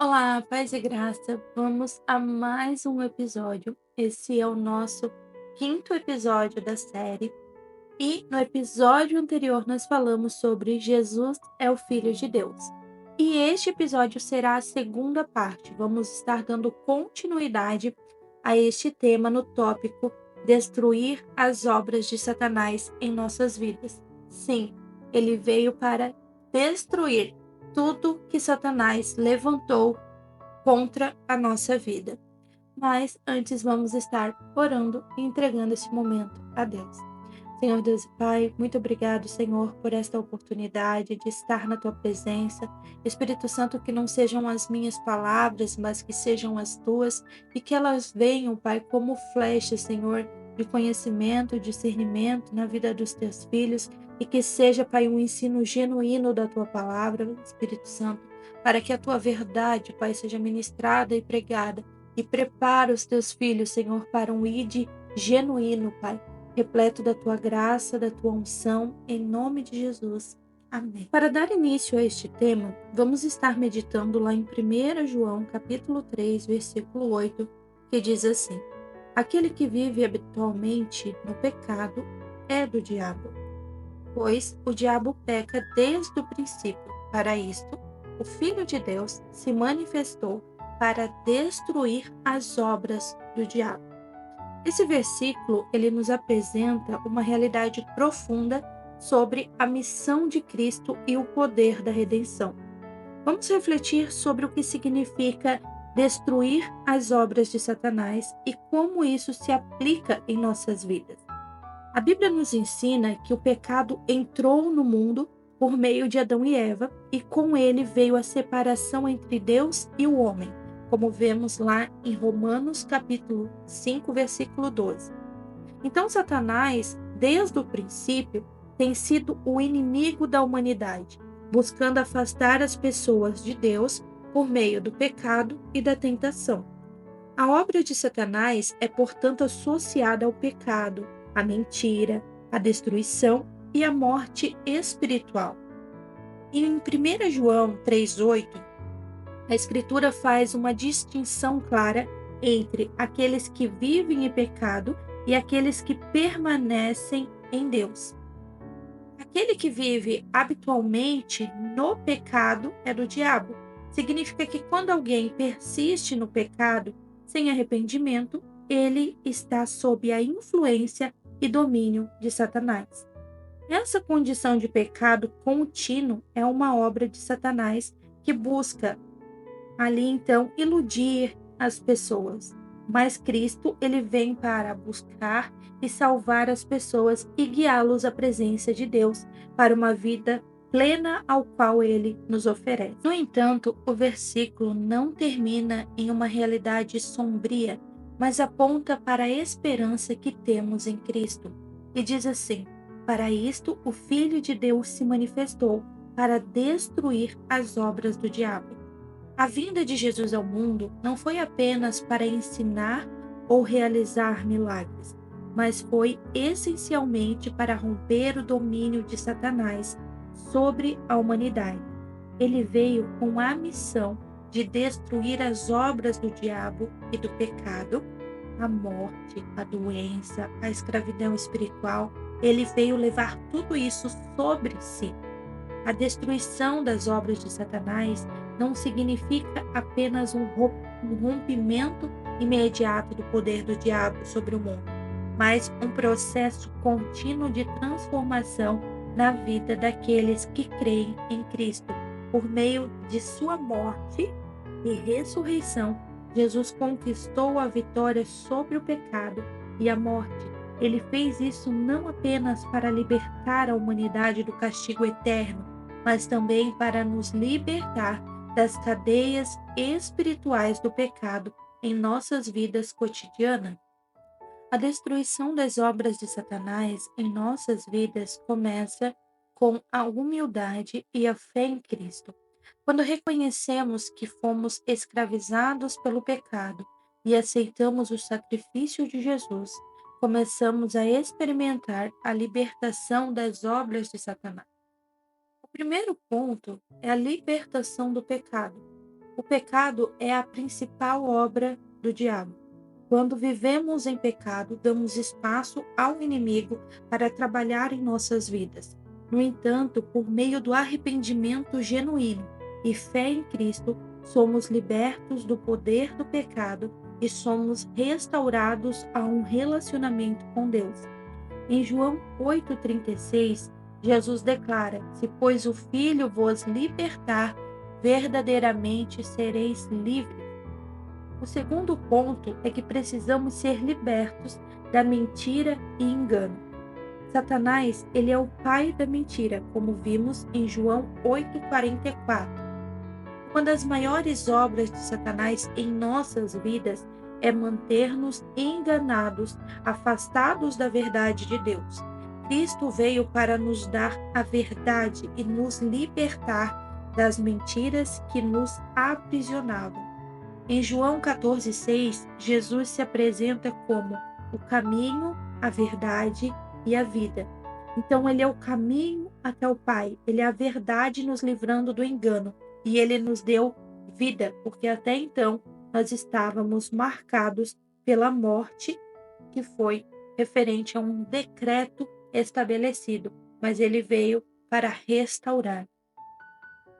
Olá, paz e graça. Vamos a mais um episódio. Esse é o nosso quinto episódio da série. E no episódio anterior nós falamos sobre Jesus é o Filho de Deus. E este episódio será a segunda parte. Vamos estar dando continuidade a este tema no tópico destruir as obras de Satanás em nossas vidas. Sim, ele veio para destruir tudo que Satanás levantou contra a nossa vida. Mas antes vamos estar orando e entregando esse momento a Deus. Senhor Deus e Pai, muito obrigado, Senhor, por esta oportunidade de estar na Tua presença. Espírito Santo, que não sejam as minhas palavras, mas que sejam as Tuas e que elas venham, Pai, como flechas, Senhor, de conhecimento, discernimento na vida dos Teus filhos e que seja, Pai, um ensino genuíno da Tua palavra, Espírito Santo, para que a Tua verdade, Pai, seja ministrada e pregada e prepara os Teus filhos, Senhor, para um ide genuíno, Pai, repleto da tua graça, da tua unção, em nome de Jesus. Amém. Para dar início a este tema, vamos estar meditando lá em 1 João, capítulo 3, versículo 8, que diz assim: Aquele que vive habitualmente no pecado é do diabo, pois o diabo peca desde o princípio. Para isto, o Filho de Deus se manifestou para destruir as obras do diabo. Esse versículo, ele nos apresenta uma realidade profunda sobre a missão de Cristo e o poder da redenção. Vamos refletir sobre o que significa destruir as obras de Satanás e como isso se aplica em nossas vidas. A Bíblia nos ensina que o pecado entrou no mundo por meio de Adão e Eva e com ele veio a separação entre Deus e o homem, como vemos lá em Romanos capítulo 5, versículo 12. Então Satanás, desde o princípio, tem sido o inimigo da humanidade, buscando afastar as pessoas de Deus por meio do pecado e da tentação. A obra de Satanás é, portanto, associada ao pecado, à mentira, à destruição e à morte espiritual. E em 1 João 3,8, a Escritura faz uma distinção clara entre aqueles que vivem em pecado e aqueles que permanecem em Deus. Aquele que vive habitualmente no pecado é do diabo. Significa que quando alguém persiste no pecado sem arrependimento, ele está sob a influência e domínio de Satanás. Essa condição de pecado contínuo é uma obra de Satanás que busca ali então iludir as pessoas. Mas Cristo, ele vem para buscar e salvar as pessoas e guiá-los à presença de Deus para uma vida plena ao qual ele nos oferece. No entanto, o versículo não termina em uma realidade sombria, mas aponta para a esperança que temos em Cristo. E diz assim: Para isto o Filho de Deus se manifestou, para destruir as obras do diabo. A vinda de Jesus ao mundo não foi apenas para ensinar ou realizar milagres, mas foi essencialmente para romper o domínio de Satanás sobre a humanidade. Ele veio com a missão de destruir as obras do diabo e do pecado, a morte, a doença, a escravidão espiritual. Ele veio levar tudo isso sobre si. A destruição das obras de Satanás não significa apenas um rompimento imediato do poder do diabo sobre o mundo, mas um processo contínuo de transformação na vida daqueles que creem em Cristo. Por meio de sua morte e ressurreição, Jesus conquistou a vitória sobre o pecado e a morte. Ele fez isso não apenas para libertar a humanidade do castigo eterno, mas também para nos libertar das cadeias espirituais do pecado em nossas vidas cotidianas. A destruição das obras de Satanás em nossas vidas começa com a humildade e a fé em Cristo. Quando reconhecemos que fomos escravizados pelo pecado e aceitamos o sacrifício de Jesus, começamos a experimentar a libertação das obras de Satanás. O primeiro ponto é a libertação do pecado. O pecado é a principal obra do diabo. Quando vivemos em pecado, damos espaço ao inimigo para trabalhar em nossas vidas. No entanto, por meio do arrependimento genuíno e fé em Cristo, somos libertos do poder do pecado e somos restaurados a um relacionamento com Deus. Em João 8,36, Jesus declara: Se, pois, o Filho vos libertar, verdadeiramente sereis livres. O segundo ponto é que precisamos ser libertos da mentira e engano. Satanás, ele é o pai da mentira, como vimos em João 8,44. Uma das maiores obras de Satanás em nossas vidas é manter-nos enganados, afastados da verdade de Deus. Cristo veio para nos dar a verdade e nos libertar das mentiras que nos aprisionavam. Em João 14,6, Jesus se apresenta como o caminho, a verdade e a vida. Então, ele é o caminho até o Pai, ele é a verdade nos livrando do engano e ele nos deu vida, porque até então nós estávamos marcados pela morte, que foi referente a um decreto estabelecido, mas ele veio para restaurar.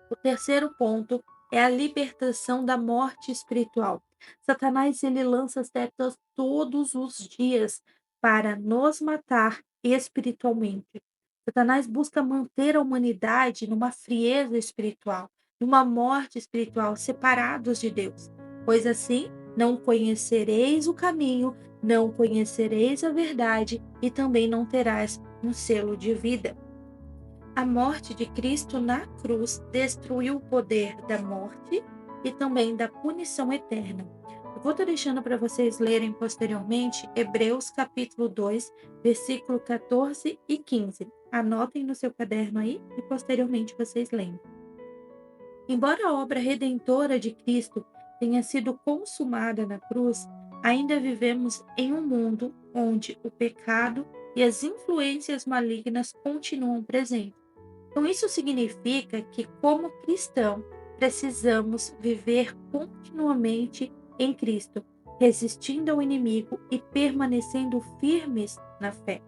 O terceiro ponto é a libertação da morte espiritual. Satanás, ele lança setas todos os dias para nos matar espiritualmente. Satanás busca manter a humanidade numa frieza espiritual, numa morte espiritual, separados de Deus. Pois assim, não conhecereis o caminho, não conhecereis a verdade e também não terás um selo de vida. A morte de Cristo na cruz destruiu o poder da morte e também da punição eterna. Eu vou estar deixando para vocês lerem posteriormente Hebreus capítulo 2, versículo 14 e 15. Anotem no seu caderno aí e posteriormente vocês leem. Embora a obra redentora de Cristo tenha sido consumada na cruz, ainda vivemos em um mundo onde o pecado e as influências malignas continuam presentes. Então, isso significa que, como cristão, precisamos viver continuamente em Cristo, resistindo ao inimigo e permanecendo firmes na fé.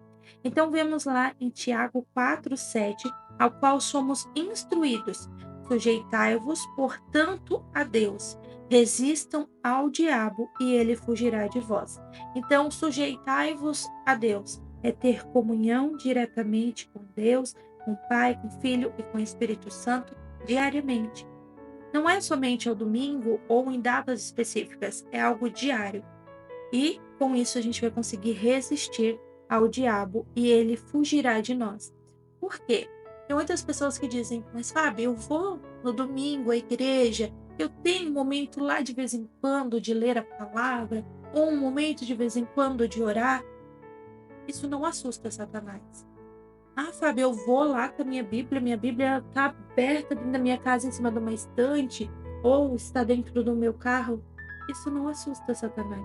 Então, vemos lá em Tiago 4,7, ao qual somos instruídos: sujeitai-vos, portanto, a Deus, resistam ao diabo e ele fugirá de vós. Então, sujeitai-vos a Deus é ter comunhão diretamente com Deus, com o Pai, com o Filho e com o Espírito Santo diariamente. Não é somente ao domingo ou em datas específicas, é algo diário. E com isso a gente vai conseguir resistir ao diabo e ele fugirá de nós. Por quê? Tem muitas pessoas que dizem: mas Fábio, eu vou no domingo à igreja, eu tenho um momento lá de vez em quando de ler a palavra, ou um momento de vez em quando de orar. Isso não assusta Satanás. Ah, Fábio, eu vou lá com a minha Bíblia está aberta dentro da minha casa em cima de uma estante, ou está dentro do meu carro. Isso não assusta Satanás.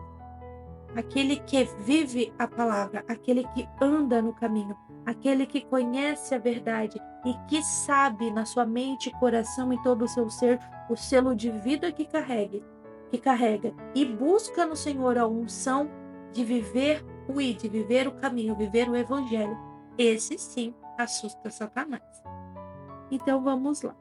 Aquele que vive a palavra, aquele que anda no caminho, aquele que conhece a verdade e que sabe na sua mente, coração e todo o seu ser o selo de vida que carrega e busca no Senhor a unção de viver de viver o caminho, viver o evangelho. Esse sim assusta Satanás. Então vamos lá.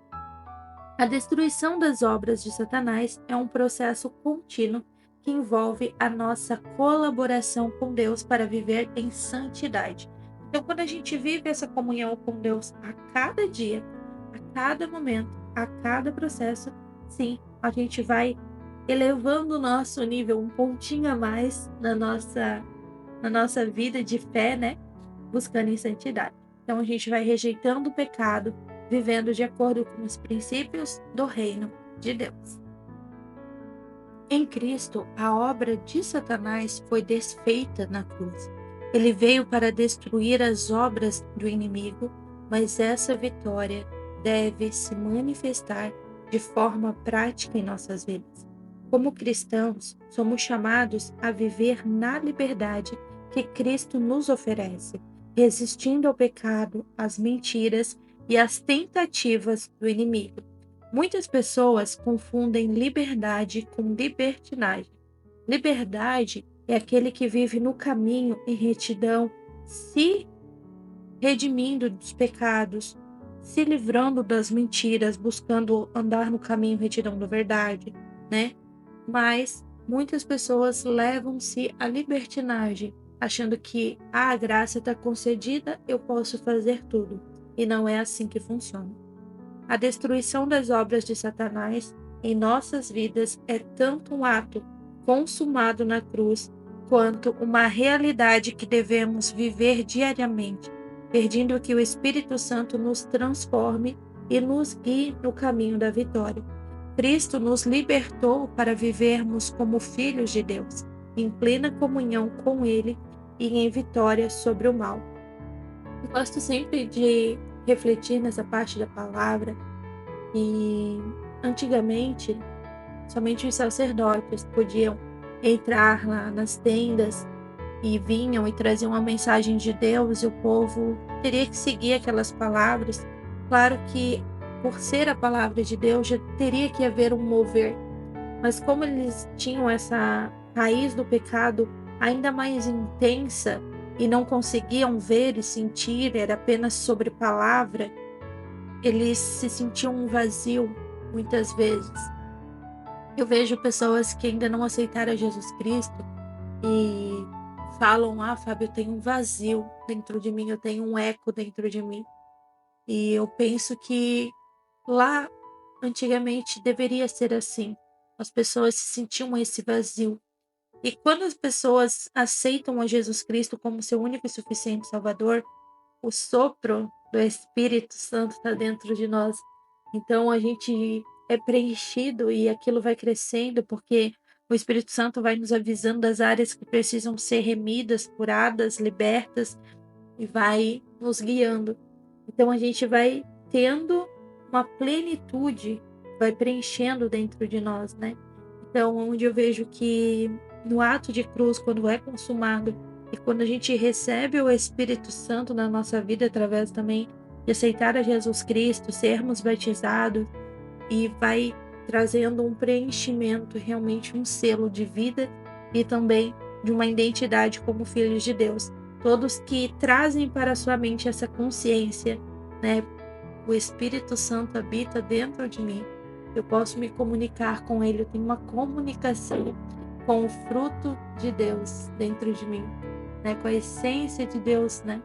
A destruição das obras de Satanás é um processo contínuo que envolve a nossa colaboração com Deus para viver em santidade. Então, quando a gente vive essa comunhão com Deus a cada dia, a cada momento, a cada processo, sim, a gente vai elevando o nosso nível um pontinho a mais na nossa vida de fé, né? Buscando em santidade. Então, a gente vai rejeitando o pecado, vivendo de acordo com os princípios do reino de Deus. Em Cristo, a obra de Satanás foi desfeita na cruz. Ele veio para destruir as obras do inimigo, mas essa vitória deve se manifestar de forma prática em nossas vidas. Como cristãos, somos chamados a viver na liberdade que Cristo nos oferece, resistindo ao pecado, às mentiras e às tentativas do inimigo. Muitas pessoas confundem liberdade com libertinagem. Liberdade é aquele que vive no caminho em retidão, se redimindo dos pecados, se livrando das mentiras, buscando andar no caminho retidão da verdade, né? Mas muitas pessoas levam-se à libertinagem, achando que a graça está concedida, eu posso fazer tudo. E não é assim que funciona. A destruição das obras de Satanás em nossas vidas é tanto um ato consumado na cruz, quanto uma realidade que devemos viver diariamente, pedindo que o Espírito Santo nos transforme e nos guie no caminho da vitória. Cristo nos libertou para vivermos como filhos de Deus, em plena comunhão com Ele e em vitória sobre o mal. Eu gosto sempre de refletir nessa parte da palavra e antigamente somente os sacerdotes podiam entrar lá nas tendas e vinham e traziam a mensagem de Deus e o povo teria que seguir aquelas palavras. Claro que por ser a palavra de Deus já teria que haver um mover, mas como eles tinham essa raiz do pecado ainda mais intensa e não conseguiam ver e sentir, era apenas sobre palavra, eles se sentiam um vazio muitas vezes. Eu vejo pessoas que ainda não aceitaram Jesus Cristo e falam: "Ah, Fábio, eu tenho um vazio dentro de mim, eu tenho um eco dentro de mim". E eu penso que lá antigamente deveria ser assim. As pessoas se sentiam esse vazio. E quando as pessoas aceitam a Jesus Cristo como seu único e suficiente Salvador, o sopro do Espírito Santo está dentro de nós. Então a gente é preenchido e aquilo vai crescendo, porque o Espírito Santo vai nos avisando das áreas que precisam ser remidas, curadas, libertas e vai nos guiando. Então a gente vai tendo uma plenitude, vai preenchendo dentro de nós, né? Então, onde eu vejo que no ato de cruz, quando é consumado, e quando a gente recebe o Espírito Santo na nossa vida, através também de aceitar a Jesus Cristo, sermos batizados, e vai trazendo um preenchimento, realmente um selo de vida e também de uma identidade como filhos de Deus. Todos que trazem para a sua mente essa consciência, né? O Espírito Santo habita dentro de mim. Eu posso me comunicar com Ele, eu tenho uma comunicação com o fruto de Deus dentro de mim, né? Com a essência de Deus, né?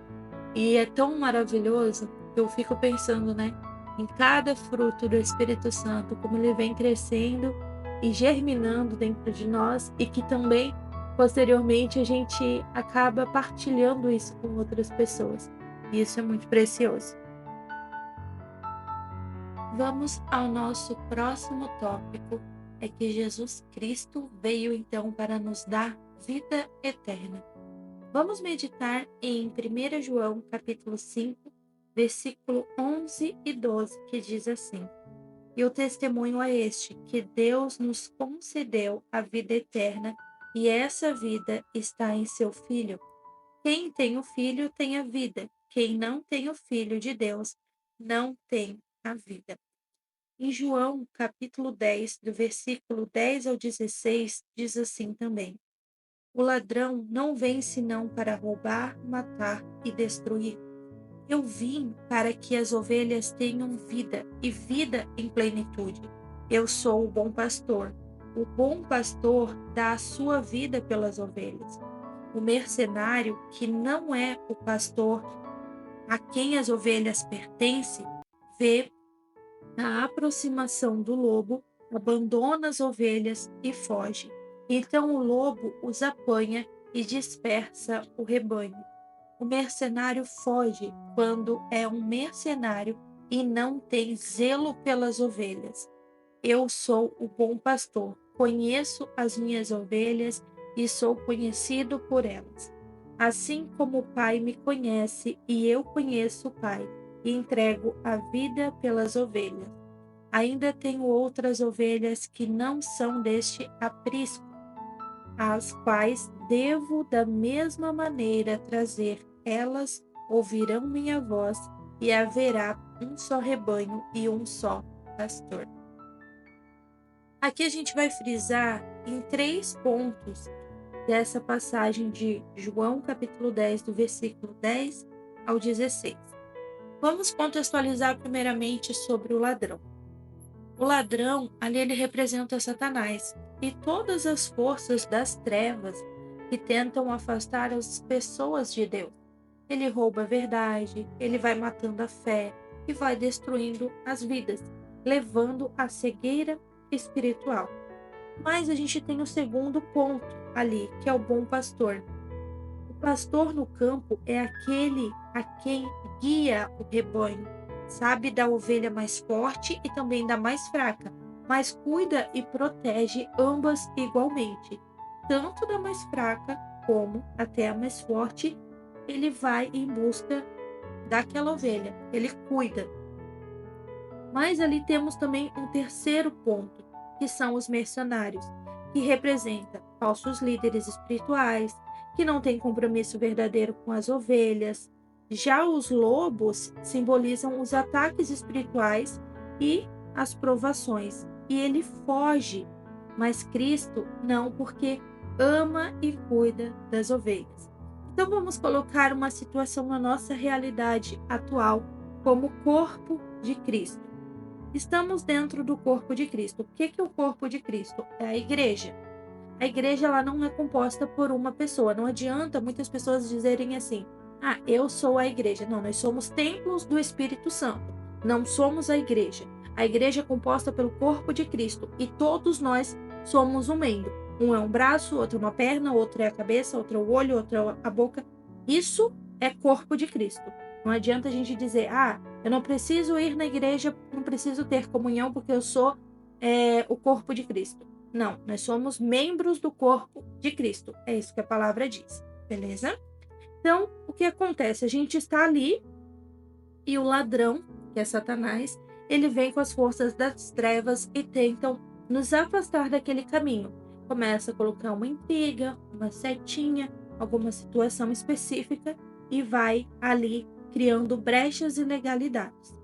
E é tão maravilhoso que eu fico pensando, né? Em cada fruto do Espírito Santo, como ele vem crescendo e germinando dentro de nós e que também, posteriormente, a gente acaba partilhando isso com outras pessoas. E isso é muito precioso. Vamos ao nosso próximo tópico, é que Jesus Cristo veio então para nos dar vida eterna. Vamos meditar em 1 João capítulo 5, versículo 11 e 12, que diz assim: E o testemunho é este, que Deus nos concedeu a vida eterna, e essa vida está em seu Filho. Quem tem o Filho tem a vida, quem não tem o Filho de Deus não tem a vida. Em João, capítulo 10, do versículo 10 ao 16, diz assim também: O ladrão não vem senão para roubar, matar e destruir. Eu vim para que as ovelhas tenham vida e vida em plenitude. Eu sou o bom pastor. O bom pastor dá a sua vida pelas ovelhas. O mercenário, que não é o pastor a quem as ovelhas pertencem, vê a aproximação do lobo, abandona as ovelhas e foge. Então o lobo os apanha e dispersa o rebanho. O mercenário foge quando é um mercenário e não tem zelo pelas ovelhas. Eu sou o bom pastor, conheço as minhas ovelhas e sou conhecido por elas. Assim como o Pai me conhece e eu conheço o Pai, e entrego a vida pelas ovelhas. Ainda tenho outras ovelhas que não são deste aprisco, as quais devo da mesma maneira trazer. Elas ouvirão minha voz, e haverá um só rebanho e um só pastor. Aqui a gente vai frisar em 3 pontos dessa passagem de João capítulo 10, do versículo 10 ao 16. Vamos contextualizar primeiramente sobre o ladrão. O ladrão, ali ele representa Satanás e todas as forças das trevas que tentam afastar as pessoas de Deus. Ele rouba a verdade, ele vai matando a fé e vai destruindo as vidas, levando à cegueira espiritual. Mas a gente tem o segundo ponto ali, que é o bom pastor. O pastor no campo é aquele a quem guia o rebanho, sabe da ovelha mais forte e também da mais fraca, mas cuida e protege ambas igualmente, tanto da mais fraca como até a mais forte. Ele vai em busca daquela ovelha, ele cuida. Mas ali temos também um terceiro ponto, que são os mercenários, que representa falsos líderes espirituais, que não têm compromisso verdadeiro com as ovelhas. Já os lobos simbolizam os ataques espirituais e as provações, e ele foge, mas Cristo não, porque ama e cuida das ovelhas. Então vamos colocar uma situação na nossa realidade atual como corpo de Cristo. Estamos dentro do corpo de Cristo. O que é o corpo de Cristo? É a igreja. A igreja ela não é composta por uma pessoa. Não adianta muitas pessoas dizerem assim: ah, eu sou a igreja. Não, nós somos templos do Espírito Santo. Não somos a igreja. A igreja é composta pelo corpo de Cristo e todos nós somos um membro. Um é um braço, outro é uma perna, outro é a cabeça, outro é o olho, outro é a boca. Isso é corpo de Cristo. Não adianta a gente dizer: ah, eu não preciso ir na igreja, não preciso ter comunhão porque eu sou o corpo de Cristo. Não, nós somos membros do corpo de Cristo. É isso que a palavra diz, beleza? Então, o que acontece? A gente está ali e o ladrão, que é Satanás, ele vem com as forças das trevas e tentam nos afastar daquele caminho. Começa a colocar uma intriga, uma setinha, alguma situação específica e vai ali criando brechas e ilegalidades.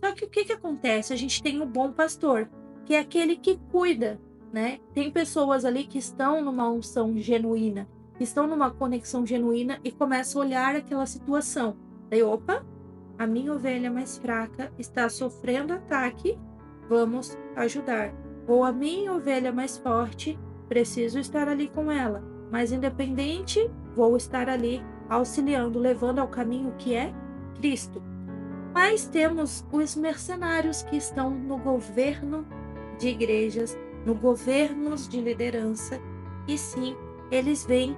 Só que o que acontece? A gente tem o bom pastor, que é aquele que cuida, né? Tem pessoas ali que estão numa unção genuína, que estão numa conexão genuína e começam a olhar aquela situação. Daí, opa, a minha ovelha mais fraca está sofrendo ataque, vamos ajudar. Ou a minha ovelha mais forte, preciso estar ali com ela. Mas independente, vou estar ali auxiliando, levando ao caminho que é Cristo. Mas temos os mercenários que estão no governo de igrejas, no governos de liderança, e sim, eles vêm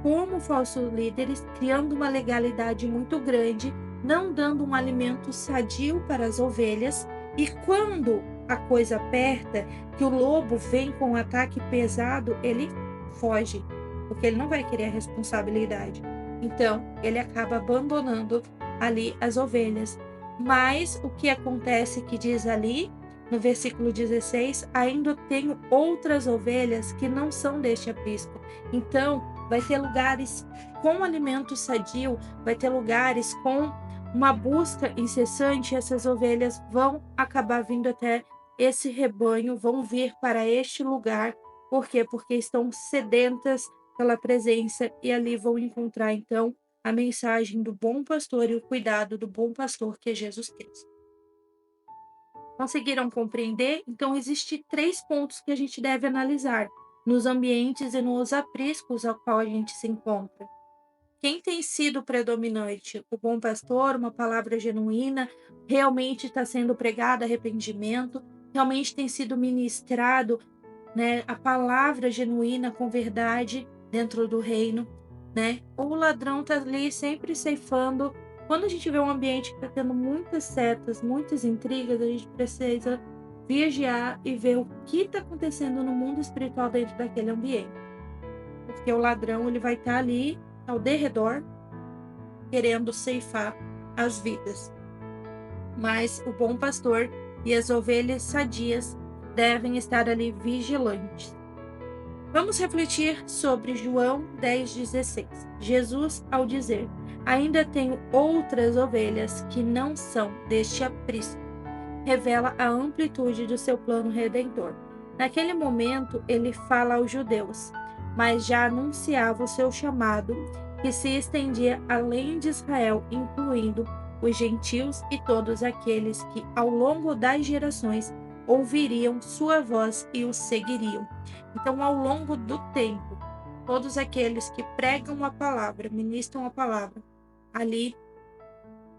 como falsos líderes, criando uma legalidade muito grande, não dando um alimento sadio para as ovelhas, e quando a coisa aperta, que o lobo vem com um ataque pesado, ele foge, porque ele não vai querer a responsabilidade. Então, ele acaba abandonando ali as ovelhas. Mas o que acontece que diz ali, no versículo 16, ainda tenho outras ovelhas que não são deste aprisco. Então, vai ter lugares com alimento sadio, vai ter lugares com uma busca incessante, essas ovelhas vão acabar vindo até esse rebanho, vão vir para este lugar. Por quê? Porque estão sedentas pela presença e ali vão encontrar, então, a mensagem do bom pastor e o cuidado do bom pastor, que é Jesus Cristo. Conseguiram compreender? Então, existem 3 pontos que a gente deve analisar nos ambientes e nos apriscos ao qual a gente se encontra. Quem tem sido predominante? O bom pastor, uma palavra genuína, realmente está sendo pregado arrependimento, realmente tem sido ministrado, né, a palavra genuína com verdade dentro do reino, né? Ou o ladrão está ali sempre ceifando. Quando a gente vê um ambiente que está tendo muitas setas, muitas intrigas, a gente precisa vigiar e ver o que está acontecendo no mundo espiritual dentro daquele ambiente. Porque o ladrão ele vai estar ali ao derredor, querendo ceifar as vidas. Mas o bom pastor e as ovelhas sadias devem estar ali vigilantes. Vamos refletir sobre João 10,16. Jesus, ao dizer: ainda tenho outras ovelhas que não são deste aprisco, revela a amplitude do seu plano redentor. Naquele momento, ele fala aos judeus, mas já anunciava o seu chamado, que se estendia além de Israel, incluindo os gentios e todos aqueles que, ao longo das gerações, ouviriam sua voz e o seguiriam. Então, ao longo do tempo, todos aqueles que pregam a palavra, ministram a palavra, ali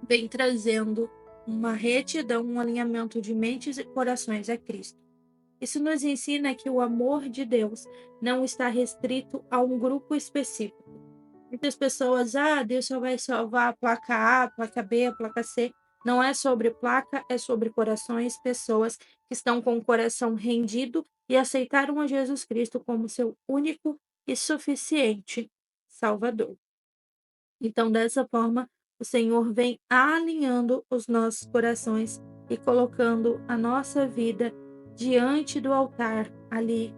vem trazendo uma retidão, um alinhamento de mentes e corações a Cristo. Isso nos ensina que o amor de Deus não está restrito a um grupo específico. Muitas pessoas, Deus só vai salvar a placa A, a placa B, a placa C. Não é sobre placa, é sobre corações, pessoas que estão com o coração rendido e aceitaram a Jesus Cristo como seu único e suficiente Salvador. Então, dessa forma, o Senhor vem alinhando os nossos corações e colocando a nossa vida diante do altar ali,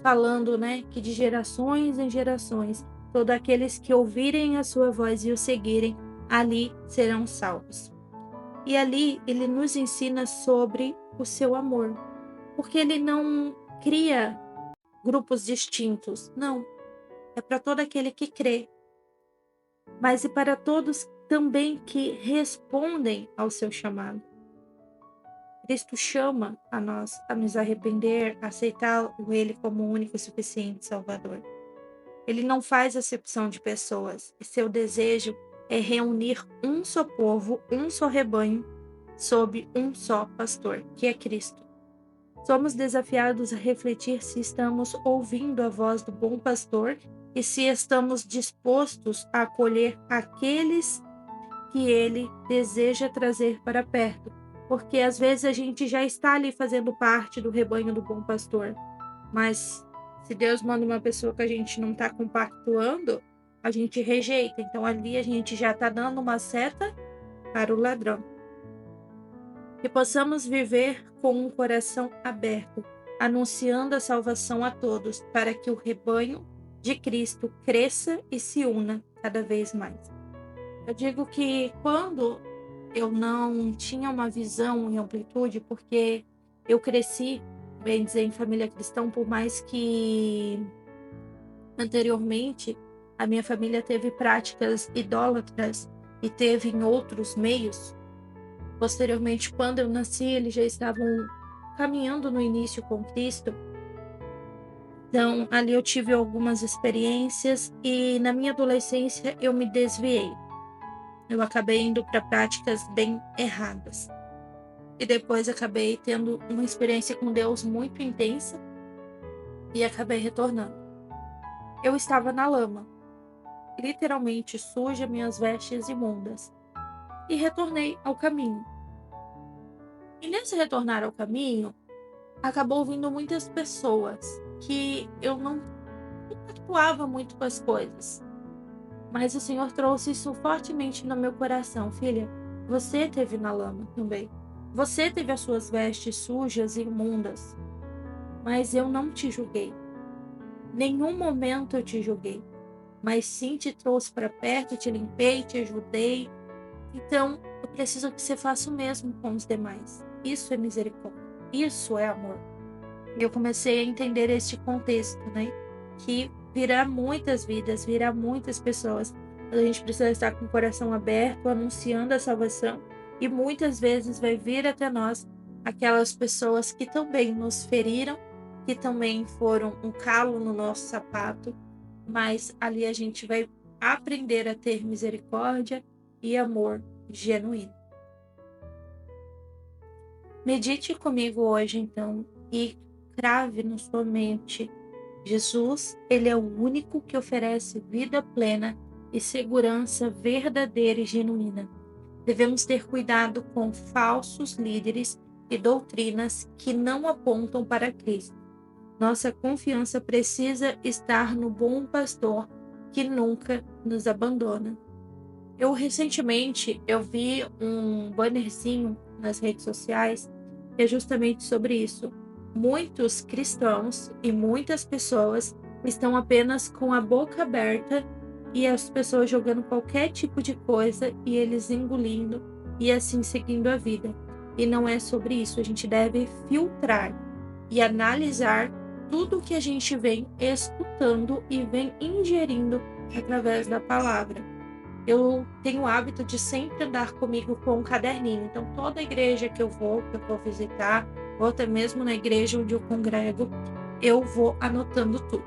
falando, que de gerações em gerações, todos aqueles que ouvirem a sua voz e o seguirem, ali serão salvos. E ali ele nos ensina sobre o seu amor, porque ele não cria grupos distintos, não. É para todo aquele que crê, mas e para todos também que respondem ao seu chamado. Cristo chama a nós a nos arrepender, a aceitar Ele como o único e suficiente Salvador. Ele não faz acepção de pessoas, e seu desejo é reunir um só povo, um só rebanho, sob um só pastor, que é Cristo. Somos desafiados a refletir se estamos ouvindo a voz do bom pastor e se estamos dispostos a acolher aqueles que ele deseja trazer para perto, porque às vezes a gente já está ali fazendo parte do rebanho do bom pastor, mas se Deus manda uma pessoa que a gente não está compactuando, a gente rejeita. Então ali a gente já está dando uma seta para o ladrão. Que possamos viver com um coração aberto, anunciando a salvação a todos, para que o rebanho de Cristo cresça e se una cada vez mais. Eu digo que quando eu não tinha uma visão em amplitude, porque eu cresci, bem dizer, em família cristã, por mais que anteriormente a minha família teve práticas idólatras e teve em outros meios. Posteriormente, quando eu nasci, eles já estavam caminhando no início com Cristo. Então, ali eu tive algumas experiências e na minha adolescência eu me desviei. Eu acabei indo para práticas bem erradas. E depois acabei tendo uma experiência com Deus muito intensa e acabei retornando. Eu estava na lama, literalmente suja, minhas vestes imundas, e retornei ao caminho. E nesse retornar ao caminho, acabou vindo muitas pessoas que eu não atuava muito com as coisas. Mas o Senhor trouxe isso fortemente no meu coração. Filha, você teve na lama também. Você teve as suas vestes sujas e imundas. Mas eu não te julguei. Nenhum momento eu te julguei. Mas sim te trouxe para perto, te limpei, te ajudei. Então, eu preciso que você faça o mesmo com os demais. Isso é misericórdia. Isso é amor. E eu comecei a entender este contexto, que virá muitas vidas, virá muitas pessoas. A gente precisa estar com o coração aberto, anunciando a salvação. E muitas vezes vai vir até nós aquelas pessoas que também nos feriram, que também foram um calo no nosso sapato. Mas ali a gente vai aprender a ter misericórdia e amor genuíno. Medite comigo hoje, então, e crave na sua mente: Jesus, ele é o único que oferece vida plena e segurança verdadeira e genuína. Devemos ter cuidado com falsos líderes e doutrinas que não apontam para Cristo. Nossa confiança precisa estar no bom pastor que nunca nos abandona. Recentemente eu vi um bannerzinho nas redes sociais que é justamente sobre isso. Muitos cristãos e muitas pessoas estão apenas com a boca aberta e as pessoas jogando qualquer tipo de coisa e eles engolindo e assim seguindo a vida. E não é sobre isso, a gente deve filtrar. e analisar tudo que a gente vem escutando e vem ingerindo através da palavra. Eu tenho o hábito de sempre andar comigo com um caderninho. Então, toda igreja que eu vou visitar, ou até mesmo na igreja onde eu congrego, eu vou anotando tudo.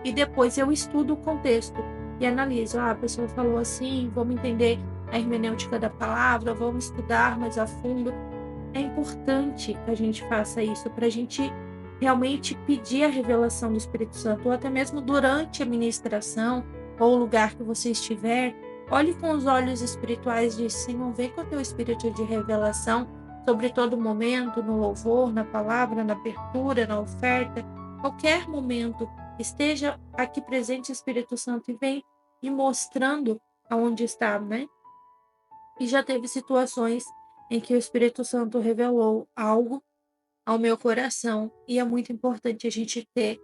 E depois eu estudo o contexto e analiso. A pessoa falou assim, vamos entender a hermenêutica da palavra, vamos estudar mais a fundo. É importante que a gente faça isso para a gente realmente pedir a revelação do Espírito Santo, ou até mesmo durante a ministração, ou o lugar que você estiver, olhe com os olhos espirituais de Senhor, vem com o teu espírito de revelação sobre todo momento, no louvor, na palavra, na abertura, na oferta, qualquer momento, esteja aqui presente Espírito Santo e vem me mostrando aonde está, né? E já teve situações em que o Espírito Santo revelou algo ao meu coração, e é muito importante a gente ter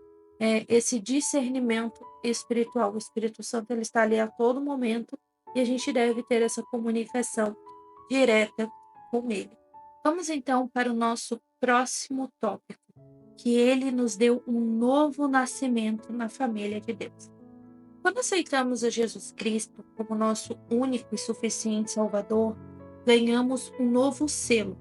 esse discernimento espiritual. O Espírito Santo ele está ali a todo momento e a gente deve ter essa comunicação direta com ele. Vamos então para o nosso próximo tópico, que ele nos deu um novo nascimento na família de Deus. Quando aceitamos a Jesus Cristo como nosso único e suficiente Salvador, ganhamos um novo selo,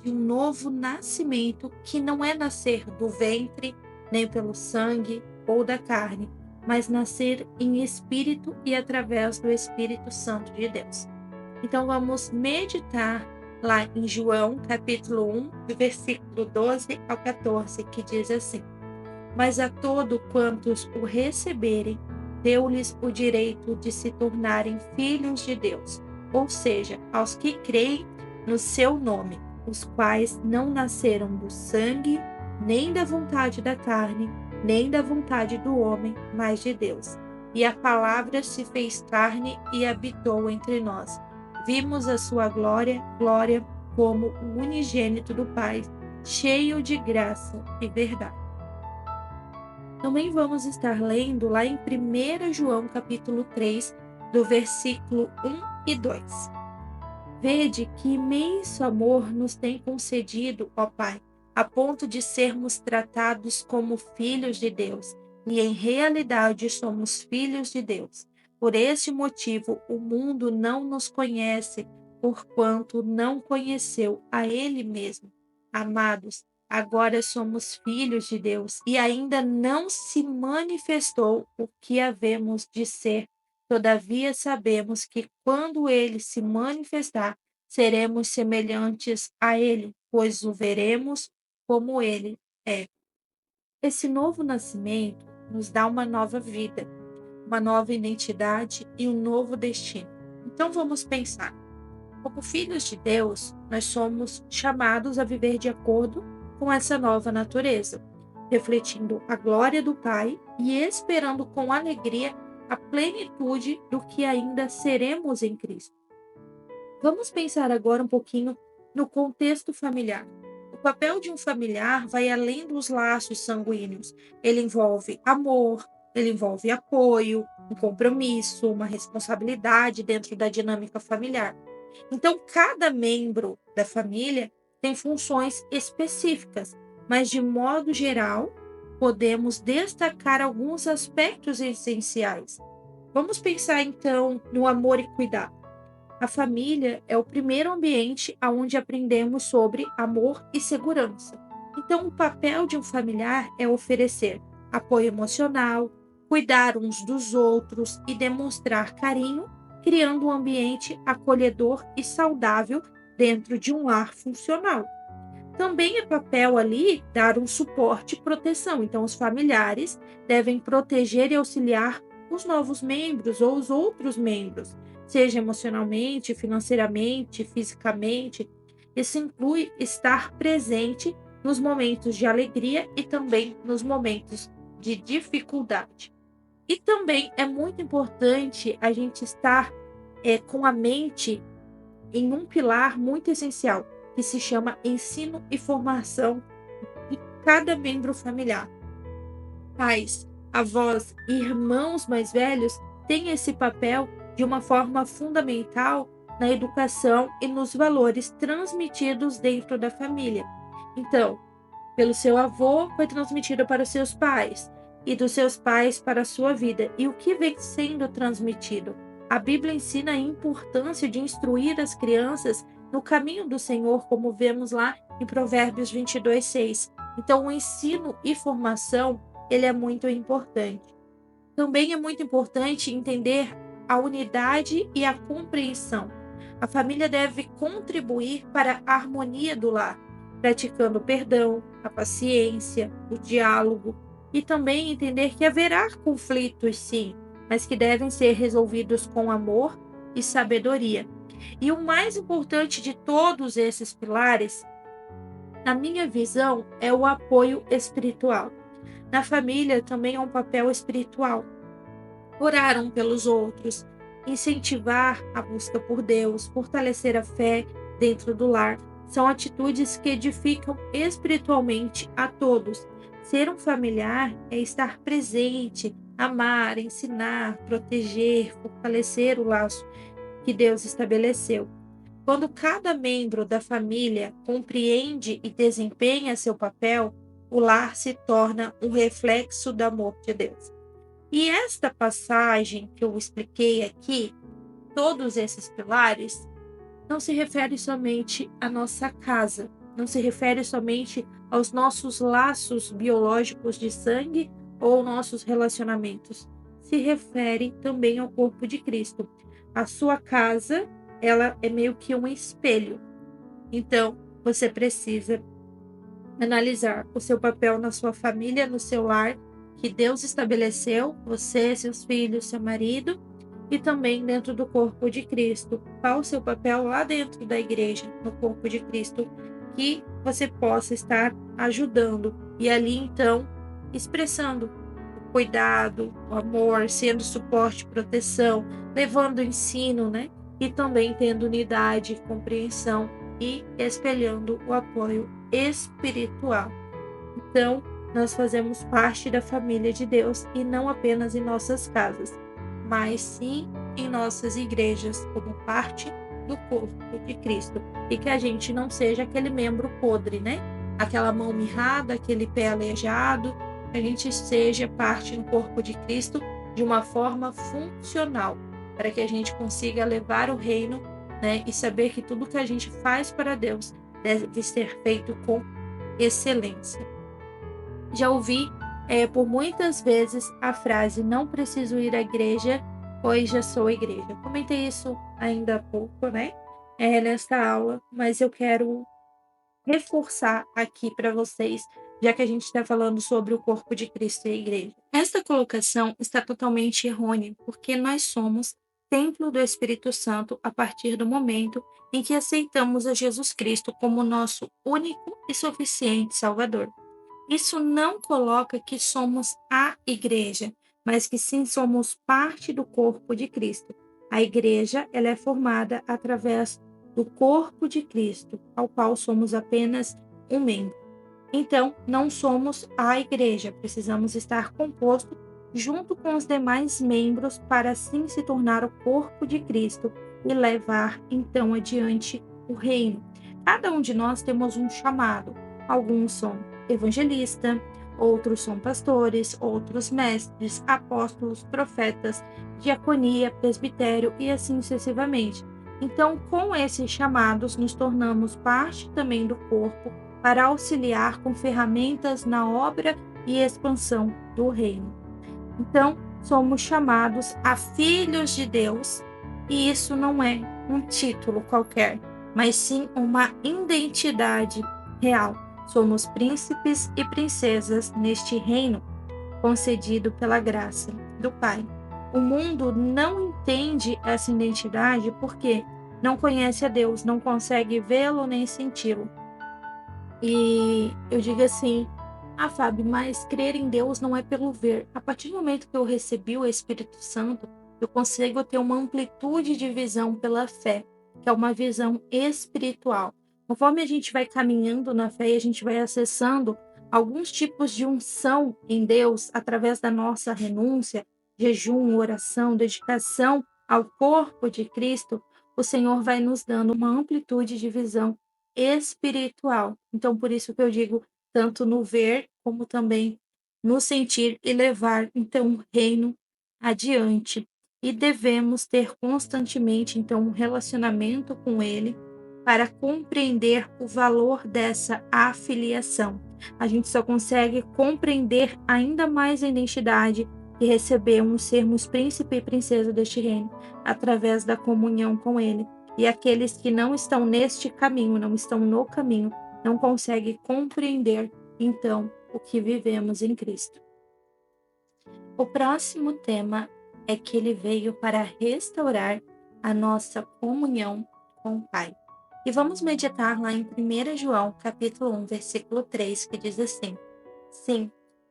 de um novo nascimento que não é nascer do ventre, nem pelo sangue ou da carne, mas nascer em espírito e através do Espírito Santo de Deus. Então vamos meditar lá em João, capítulo 1, do versículo 12 ao 14, que diz assim: Mas a todo quantos o receberem, deu-lhes o direito de se tornarem filhos de Deus, ou seja, aos que creem no seu nome, os quais não nasceram do sangue, nem da vontade da carne, nem da vontade do homem, mas de Deus. E a palavra se fez carne e habitou entre nós. Vimos a sua glória, glória como o unigênito do Pai, cheio de graça e verdade. Também vamos estar lendo lá em 1 João capítulo 3, do versículo 1 e 2. Vede que imenso amor nos tem concedido, ó Pai, a ponto de sermos tratados como filhos de Deus, e em realidade somos filhos de Deus. Por este motivo, o mundo não nos conhece, porquanto não conheceu a Ele mesmo. Amados, agora somos filhos de Deus, e ainda não se manifestou o que havemos de ser. Todavia sabemos que quando ele se manifestar, seremos semelhantes a ele, pois o veremos como ele é. Esse novo nascimento nos dá uma nova vida, uma nova identidade e um novo destino. Então vamos pensar. Como filhos de Deus, nós somos chamados a viver de acordo com essa nova natureza, refletindo a glória do Pai e esperando com alegria a plenitude do que ainda seremos em Cristo. Vamos pensar agora um pouquinho no contexto familiar. O papel de um familiar vai além dos laços sanguíneos. Ele envolve amor, ele envolve apoio, um compromisso, uma responsabilidade dentro da dinâmica familiar. Então, cada membro da família tem funções específicas, mas de modo geral, podemos destacar alguns aspectos essenciais. Vamos pensar então no amor e cuidado. A família é o primeiro ambiente onde aprendemos sobre amor e segurança. Então, o papel de um familiar é oferecer apoio emocional, cuidar uns dos outros e demonstrar carinho, criando um ambiente acolhedor e saudável dentro de um lar funcional. Também é papel ali dar um suporte e proteção. Então, os familiares devem proteger e auxiliar os novos membros ou os outros membros, seja emocionalmente, financeiramente, fisicamente. Isso inclui estar presente nos momentos de alegria e também nos momentos de dificuldade. E também é muito importante a gente estar com a mente em um pilar muito essencial, que se chama ensino e formação de cada membro familiar. Pais, avós e irmãos mais velhos têm esse papel de uma forma fundamental na educação e nos valores transmitidos dentro da família. Então, Pelo seu avô foi transmitido para os seus pais, e dos seus pais para a sua vida. E o que vem sendo transmitido? A Bíblia ensina a importância de instruir as crianças no caminho do Senhor, como vemos lá em Provérbios 22:6. Então, o ensino e formação, ele é muito importante. Também é muito importante entender a unidade e a compreensão. A família deve contribuir para a harmonia do lar, praticando o perdão, a paciência, o diálogo e também entender que haverá conflitos, sim, mas que devem ser resolvidos com amor e sabedoria. E o mais importante de todos esses pilares, na minha visão, é o apoio espiritual. Na família também há um papel espiritual. Orar um pelos outros, incentivar a busca por Deus, fortalecer a fé dentro do lar, são atitudes que edificam espiritualmente a todos. Ser um familiar é estar presente, amar, ensinar, proteger, fortalecer o laço que Deus estabeleceu. Quando cada membro da família compreende e desempenha seu papel, o lar se torna um reflexo do amor de Deus. E esta passagem que eu expliquei aqui, todos esses pilares, não se refere somente à nossa casa, não se refere somente aos nossos laços biológicos de sangue ou nossos relacionamentos. Se refere também ao corpo de Cristo. A sua casa, ela é meio que um espelho. Então, você precisa analisar o seu papel na sua família, no seu lar, que Deus estabeleceu, você, seus filhos, seu marido, e também dentro do corpo de Cristo. Qual o seu papel lá dentro da igreja, no corpo de Cristo, que você possa estar ajudando e ali então expressando o cuidado, o amor, sendo suporte, proteção, levando o ensino, né? E também tendo unidade, compreensão e espelhando o apoio espiritual. Então, nós fazemos parte da família de Deus e não apenas em nossas casas, mas sim em nossas igrejas, como parte do corpo de Cristo. E que a gente não seja aquele membro podre, né? Aquela mão mirrada, aquele pé aleijado, que a gente seja parte no corpo de Cristo de uma forma funcional, para que a gente consiga levar o reino, né? E saber que tudo que a gente faz para Deus deve ser feito com excelência. Já ouvi por muitas vezes a frase não preciso ir à igreja, pois já sou igreja. Comentei isso ainda há pouco, né? Nesta aula, mas eu quero reforçar aqui para vocês, já que a gente está falando sobre o corpo de Cristo e a igreja. Esta colocação está totalmente errônea, porque nós somos templo do Espírito Santo a partir do momento em que aceitamos a Jesus Cristo como nosso único e suficiente Salvador. Isso não coloca que somos a igreja, mas que sim somos parte do corpo de Cristo. A igreja, ela é formada através do corpo de Cristo, ao qual somos apenas um membro. Então, não somos a igreja, precisamos estar composto junto com os demais membros para assim se tornar o corpo de Cristo e levar então adiante o reino. Cada um de nós temos um chamado. Alguns são evangelistas, outros são pastores, outros mestres, apóstolos, profetas, diaconia, presbitério e assim sucessivamente. Então, com esses chamados, nos tornamos parte também do corpo para auxiliar com ferramentas na obra e expansão do reino. Então, somos chamados a filhos de Deus, e isso não é um título qualquer, mas sim uma identidade real. Somos príncipes e princesas neste reino concedido pela graça do Pai. O mundo não entende essa identidade porque não conhece a Deus, não consegue vê-lo nem senti-lo. E eu digo assim, Fábio, mas crer em Deus não é pelo ver. A partir do momento que eu recebi o Espírito Santo, eu consigo ter uma amplitude de visão pela fé, que é uma visão espiritual. Conforme a gente vai caminhando na fé e a gente vai acessando alguns tipos de unção em Deus através da nossa renúncia, jejum, oração, dedicação ao corpo de Cristo, o Senhor vai nos dando uma amplitude de visão espiritual. Então, por isso que eu digo tanto no ver como também no sentir e levar então o reino adiante. E devemos ter constantemente então um relacionamento com ele para compreender o valor dessa afiliação. A gente só consegue compreender ainda mais a identidade que recebemos, sermos príncipe e princesa deste reino, através da comunhão com ele. E aqueles que não estão neste caminho, não estão no caminho, não conseguem compreender, então, o que vivemos em Cristo. O próximo tema é que ele veio para restaurar a nossa comunhão com o Pai. E vamos meditar lá em 1 João, capítulo 1, versículo 3, que diz assim: Sim,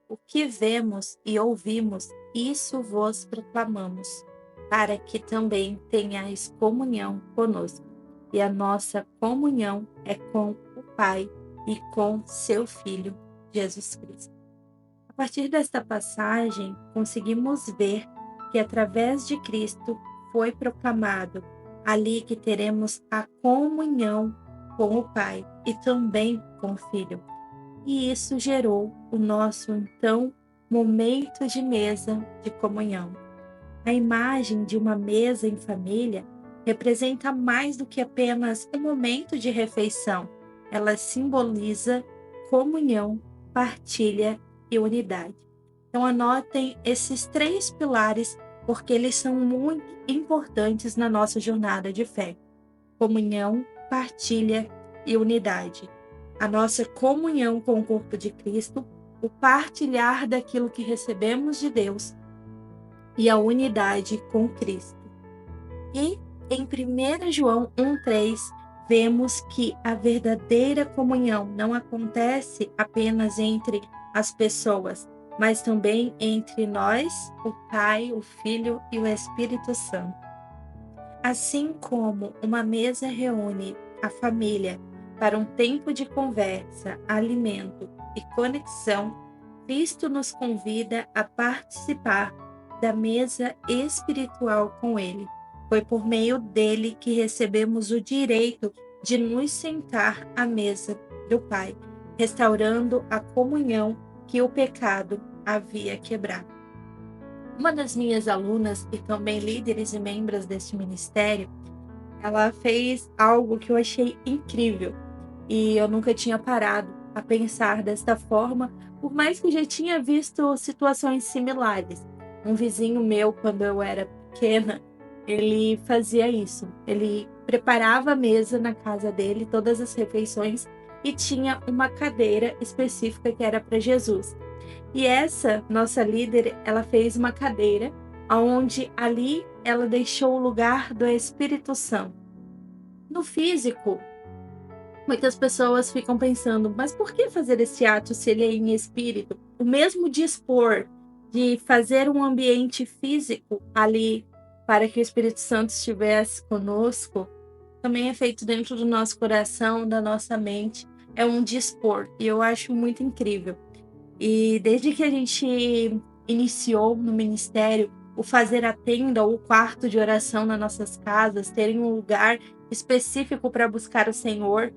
o que vemos e ouvimos, isso vos proclamamos, para que também tenhais comunhão conosco. E a nossa comunhão é com o Pai e com seu Filho, Jesus Cristo. A partir desta passagem, conseguimos ver que através de Cristo foi proclamado ali que teremos a comunhão com o Pai e também com o Filho. E isso gerou o nosso, então, momento de mesa de comunhão. A imagem de uma mesa em família representa mais do que apenas um momento de refeição. Ela simboliza comunhão, partilha e unidade. Então anotem esses 3 pilares, porque eles são muito importantes na nossa jornada de fé. Comunhão, partilha e unidade. A nossa comunhão com o corpo de Cristo, o partilhar daquilo que recebemos de Deus e a unidade com Cristo. E em 1 João 1,3, vemos que a verdadeira comunhão não acontece apenas entre as pessoas, mas também entre nós, o Pai, o Filho e o Espírito Santo. Assim como uma mesa reúne a família para um tempo de conversa, alimento e conexão, Cristo nos convida a participar da mesa espiritual com Ele. Foi por meio dele que recebemos o direito de nos sentar à mesa do Pai, restaurando a comunhão que o pecado havia quebrado. Uma das minhas alunas, e também líderes e membros deste ministério, ela fez algo que eu achei incrível e eu nunca tinha parado a pensar desta forma, por mais que já tinha visto situações similares. Um vizinho meu, quando eu era pequena, ele fazia isso. Ele preparava a mesa na casa dele, todas as refeições, e tinha uma cadeira específica que era para Jesus. E essa nossa líder, ela fez uma cadeira onde ali ela deixou o lugar do Espírito Santo. No físico, muitas pessoas ficam pensando, mas por que fazer esse ato se ele é em espírito? O mesmo dispor de fazer um ambiente físico ali para que o Espírito Santo estivesse conosco, também é feito dentro do nosso coração, da nossa mente. É um dispor, e eu acho muito incrível. E desde que a gente iniciou no ministério o fazer a tenda ou o quarto de oração nas nossas casas, terem um lugar específico para buscar o Senhor,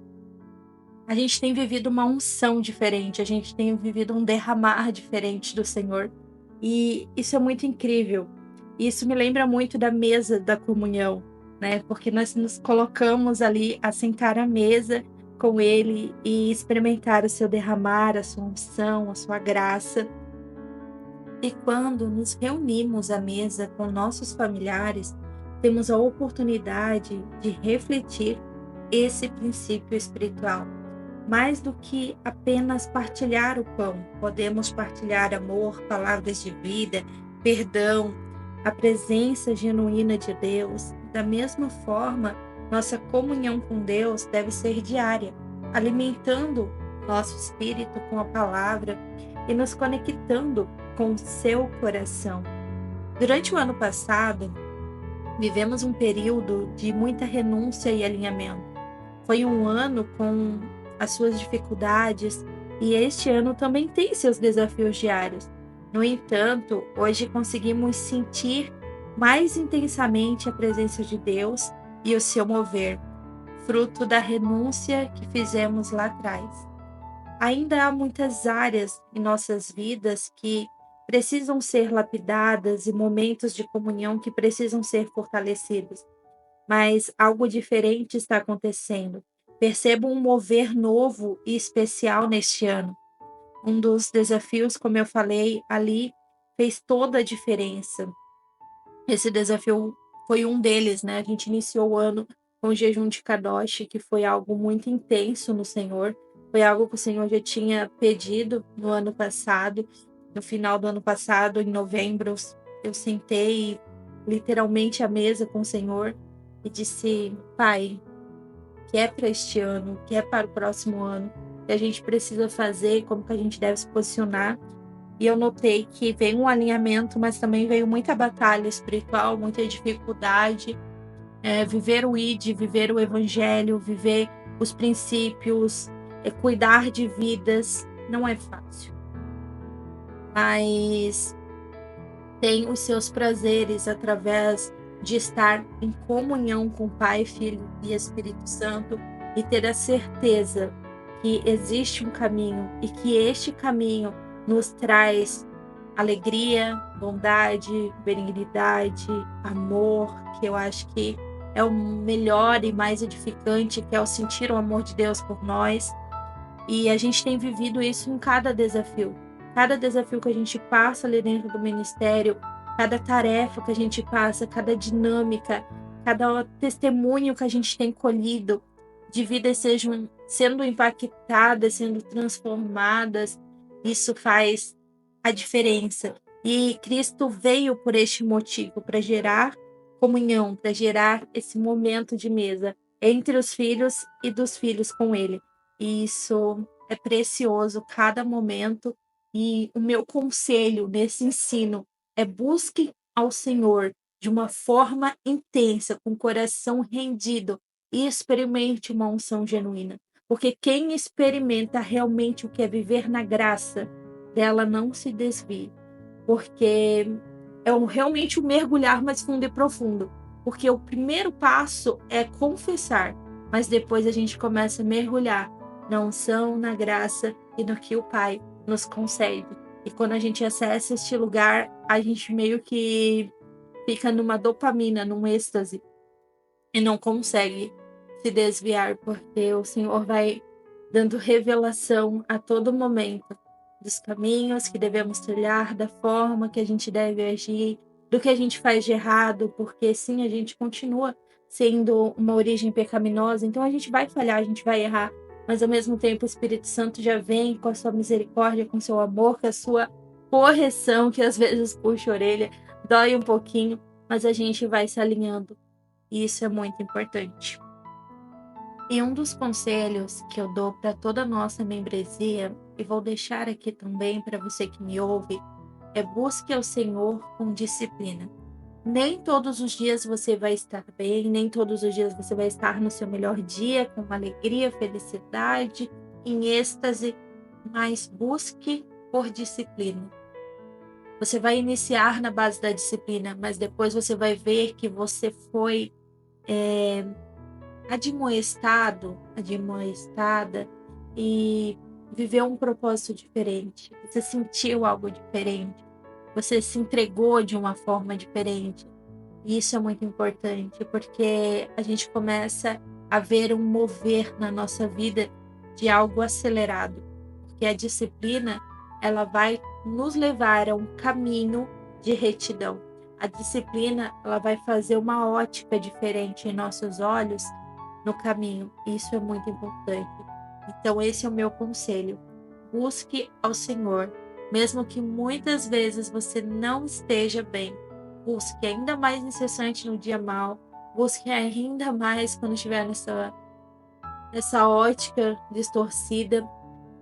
a gente tem vivido uma unção diferente, a gente tem vivido um derramar diferente do Senhor. E isso é muito incrível. Isso me lembra muito da mesa da comunhão, né? Porque nós nos colocamos ali a sentar à mesa com Ele e experimentar o seu derramar, a sua unção, a sua graça. E quando nos reunimos à mesa com nossos familiares, temos a oportunidade de refletir esse princípio espiritual. Mais do que apenas partilhar o pão, podemos partilhar amor, palavras de vida, perdão, a presença genuína de Deus. Da mesma forma, nossa comunhão com Deus deve ser diária, alimentando nosso espírito com a palavra e nos conectando com o seu coração. Durante o ano passado, vivemos um período de muita renúncia e alinhamento. Foi um ano com as suas dificuldades e este ano também tem seus desafios diários. No entanto, hoje conseguimos sentir mais intensamente a presença de Deus e o seu mover, fruto da renúncia que fizemos lá atrás. ainda há muitas áreas em nossas vidas que precisam ser lapidadas e momentos de comunhão que precisam ser fortalecidos, mas algo diferente está acontecendo. Percebo um mover novo e especial neste ano. Um dos desafios, como eu falei ali, fez toda a diferença. Esse desafio foi um deles, né? A gente iniciou o ano com o jejum de Kadosh, que foi algo muito intenso no Senhor. Foi algo que o Senhor já tinha pedido no ano passado. No final do ano passado, em novembro, eu sentei literalmente à mesa com o Senhor e disse: Pai, o que é para este ano, o que é para o próximo ano, o que a gente precisa fazer, como que a gente deve se posicionar. E eu notei que veio um alinhamento, mas também veio muita batalha espiritual, muita dificuldade. Viver o ID, viver o evangelho, viver os princípios, cuidar de vidas, não é fácil. Mas tem os seus prazeres através de estar em comunhão com Pai, Filho e Espírito Santo e ter a certeza que existe um caminho e que este caminho nos traz alegria, bondade, benignidade, amor, que eu acho que é o melhor e mais edificante, que é o sentir o amor de Deus por nós. E a gente tem vivido isso em cada desafio. Cada desafio que a gente passa ali dentro do ministério, cada tarefa que a gente passa, cada dinâmica, cada testemunho que a gente tem colhido, de vidas sejam sendo impactadas, sendo transformadas, isso faz a diferença. E Cristo veio por este motivo, para gerar comunhão, para gerar esse momento de mesa entre os filhos e dos filhos com Ele. E isso é precioso, cada momento. E o meu conselho nesse ensino é busque ao Senhor de uma forma intensa, com o coração rendido, e experimente uma unção genuína. Porque quem experimenta realmente o que é viver na graça, dela não se desvie. Porque realmente um mergulhar mais fundo e profundo. Porque o primeiro passo é confessar, mas depois a gente começa a mergulhar na unção, na graça e no que o Pai nos concede. E quando a gente acessa este lugar, a gente meio que fica numa dopamina, num êxtase, e não consegue se desviar, porque o Senhor vai dando revelação a todo momento dos caminhos que devemos trilhar, da forma que a gente deve agir, do que a gente faz de errado, porque sim, a gente continua sendo uma origem pecaminosa, então a gente vai falhar, a gente vai errar, mas ao mesmo tempo o Espírito Santo já vem com a sua misericórdia, com o seu amor, com a sua correção, que às vezes puxa a orelha, dói um pouquinho, mas a gente vai se alinhando, e isso é muito importante. E um dos conselhos que eu dou para toda a nossa membresia, e vou deixar aqui também para você que me ouve, é busque ao Senhor com disciplina. Nem todos os dias você vai estar bem, nem todos os dias você vai estar no seu melhor dia, com alegria, felicidade, em êxtase, mas busque por disciplina. Você vai iniciar na base da disciplina, mas depois você vai ver que você foi admoestada e viveu um propósito diferente. Você sentiu algo diferente. Você se entregou de uma forma diferente. E isso é muito importante, porque a gente começa a ver um mover na nossa vida de algo acelerado. Porque a disciplina, ela vai nos levar a um caminho de retidão. A disciplina, ela vai fazer uma ótica diferente em nossos olhos no caminho. Isso é muito importante. Então, esse é o meu conselho. Busque ao Senhor, mesmo que muitas vezes você não esteja bem. Busque ainda mais incessante no dia mal. Busque ainda mais quando estiver nessa ótica distorcida,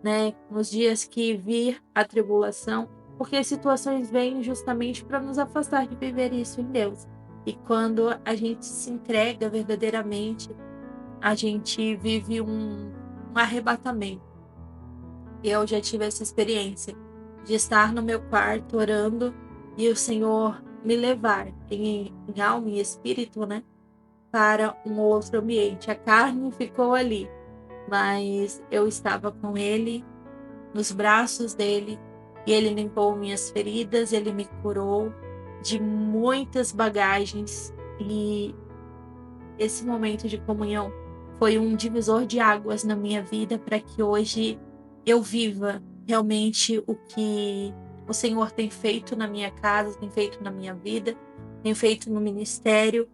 né? Nos dias que vir a tribulação, porque as situações vêm justamente para nos afastar de viver isso em Deus. E quando a gente se entrega verdadeiramente, a gente vive um arrebatamento. Eu já tive essa experiência de estar no meu quarto orando e o Senhor me levar em alma e espírito, né, para um outro ambiente. A carne ficou ali, mas eu estava com Ele nos braços dele e ele limpou minhas feridas, ele me curou de muitas bagagens e esse momento de comunhão foi um divisor de águas na minha vida para que hoje eu viva realmente o que o Senhor tem feito na minha casa, tem feito na minha vida, tem feito no ministério.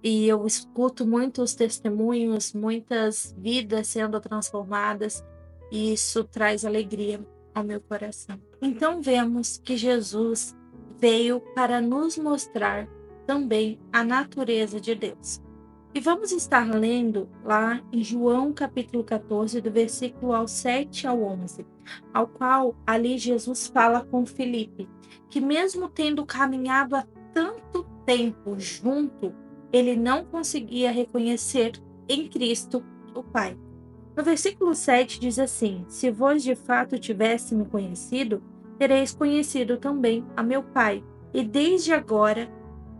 E eu escuto muitos testemunhos, muitas vidas sendo transformadas, e isso traz alegria ao meu coração. Então vemos que Jesus veio para nos mostrar também a natureza de Deus. E vamos estar lendo lá em João capítulo 14, do versículo ao 7 ao 11, ao qual ali Jesus fala com Filipe, que mesmo tendo caminhado há tanto tempo junto, ele não conseguia reconhecer em Cristo o Pai. No versículo 7 diz assim: Se vós de fato tivesse me conhecido, tereis conhecido também a meu Pai, e desde agora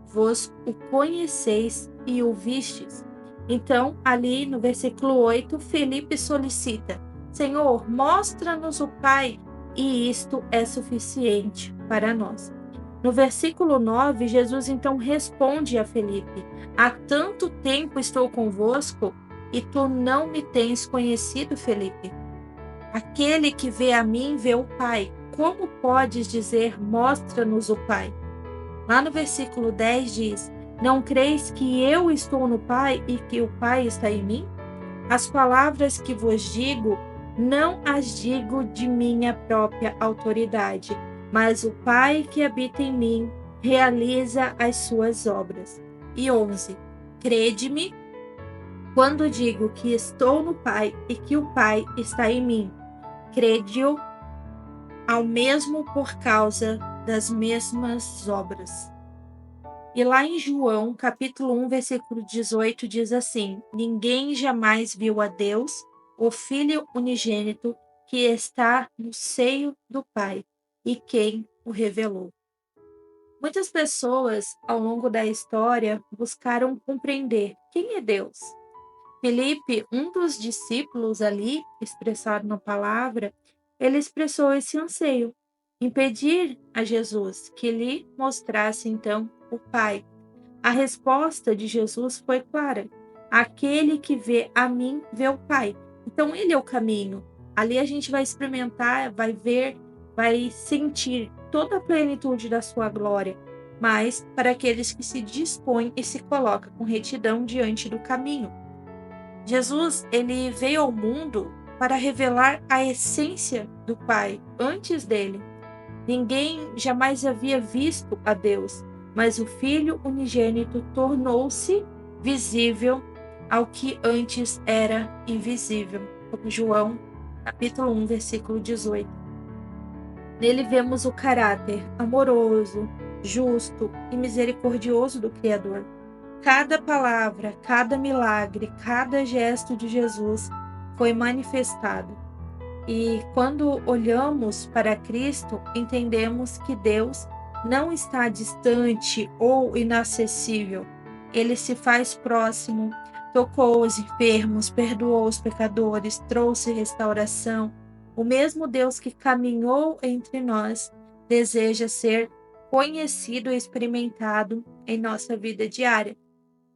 vos o conheceis e o vistes. Então, ali no versículo 8, Felipe solicita: Senhor, mostra-nos o Pai, e isto é suficiente para nós. No versículo 9, Jesus então responde a Felipe: Há tanto tempo estou convosco e tu não me tens conhecido, Felipe. Aquele que vê a mim vê o Pai. Como podes dizer, mostra-nos o Pai? Lá no versículo 10 diz: Não creis que eu estou no Pai e que o Pai está em mim? As palavras que vos digo, não as digo de minha própria autoridade, mas o Pai que habita em mim realiza as suas obras. E 11. Crede-me quando digo que estou no Pai e que o Pai está em mim. Crede-o ao mesmo por causa das mesmas obras. E lá em João, capítulo 1, versículo 18, diz assim: Ninguém jamais viu a Deus, o Filho unigênito, que está no seio do Pai, e quem o revelou. Muitas pessoas, ao longo da história, buscaram compreender quem é Deus. Filipe, um dos discípulos ali, expressado na palavra, ele expressou esse anseio, em pedir a Jesus que lhe mostrasse então o Pai. A resposta de Jesus foi clara: aquele que vê a mim vê o Pai. Então ele é o caminho. Ali a gente vai experimentar, vai ver, vai sentir toda a plenitude da sua glória. Mas para aqueles que se dispõem e se colocam com retidão diante do caminho. Jesus, ele veio ao mundo para revelar a essência do Pai antes dele. Ninguém jamais havia visto a Deus, mas o Filho unigênito tornou-se visível ao que antes era invisível. Como João, capítulo 1, versículo 18. Nele vemos o caráter amoroso, justo e misericordioso do Criador. Cada palavra, cada milagre, cada gesto de Jesus foi manifestado. E quando olhamos para Cristo, entendemos que Deus não está distante ou inacessível. Ele se faz próximo, tocou os enfermos, perdoou os pecadores, trouxe restauração. O mesmo Deus que caminhou entre nós deseja ser conhecido e experimentado em nossa vida diária.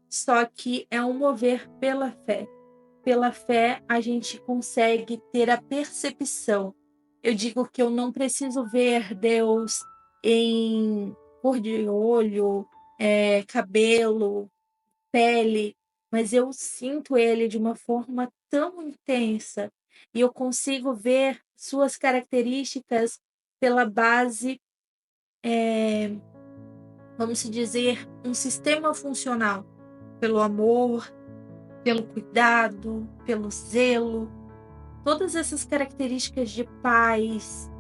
Só que é um mover pela fé. Pela fé, a gente consegue ter a percepção. Eu digo que eu não preciso ver Deus em cor de olho, cabelo, pele, mas eu sinto Ele de uma forma tão intensa e eu consigo ver suas características pela base, vamos dizer, um sistema funcional, pelo amor, pelo cuidado, pelo zelo. Todas essas características de paz,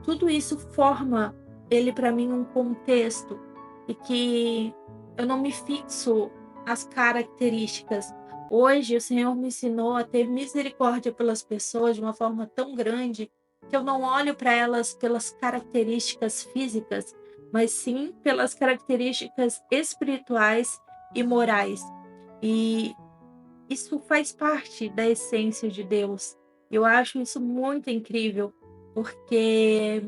tudo isso forma ele para mim um contexto e que eu não me fixo as características. Hoje o Senhor me ensinou a ter misericórdia pelas pessoas de uma forma tão grande que eu não olho para elas pelas características físicas, mas sim pelas características espirituais e morais. E isso faz parte da essência de Deus. Eu acho isso muito incrível. porque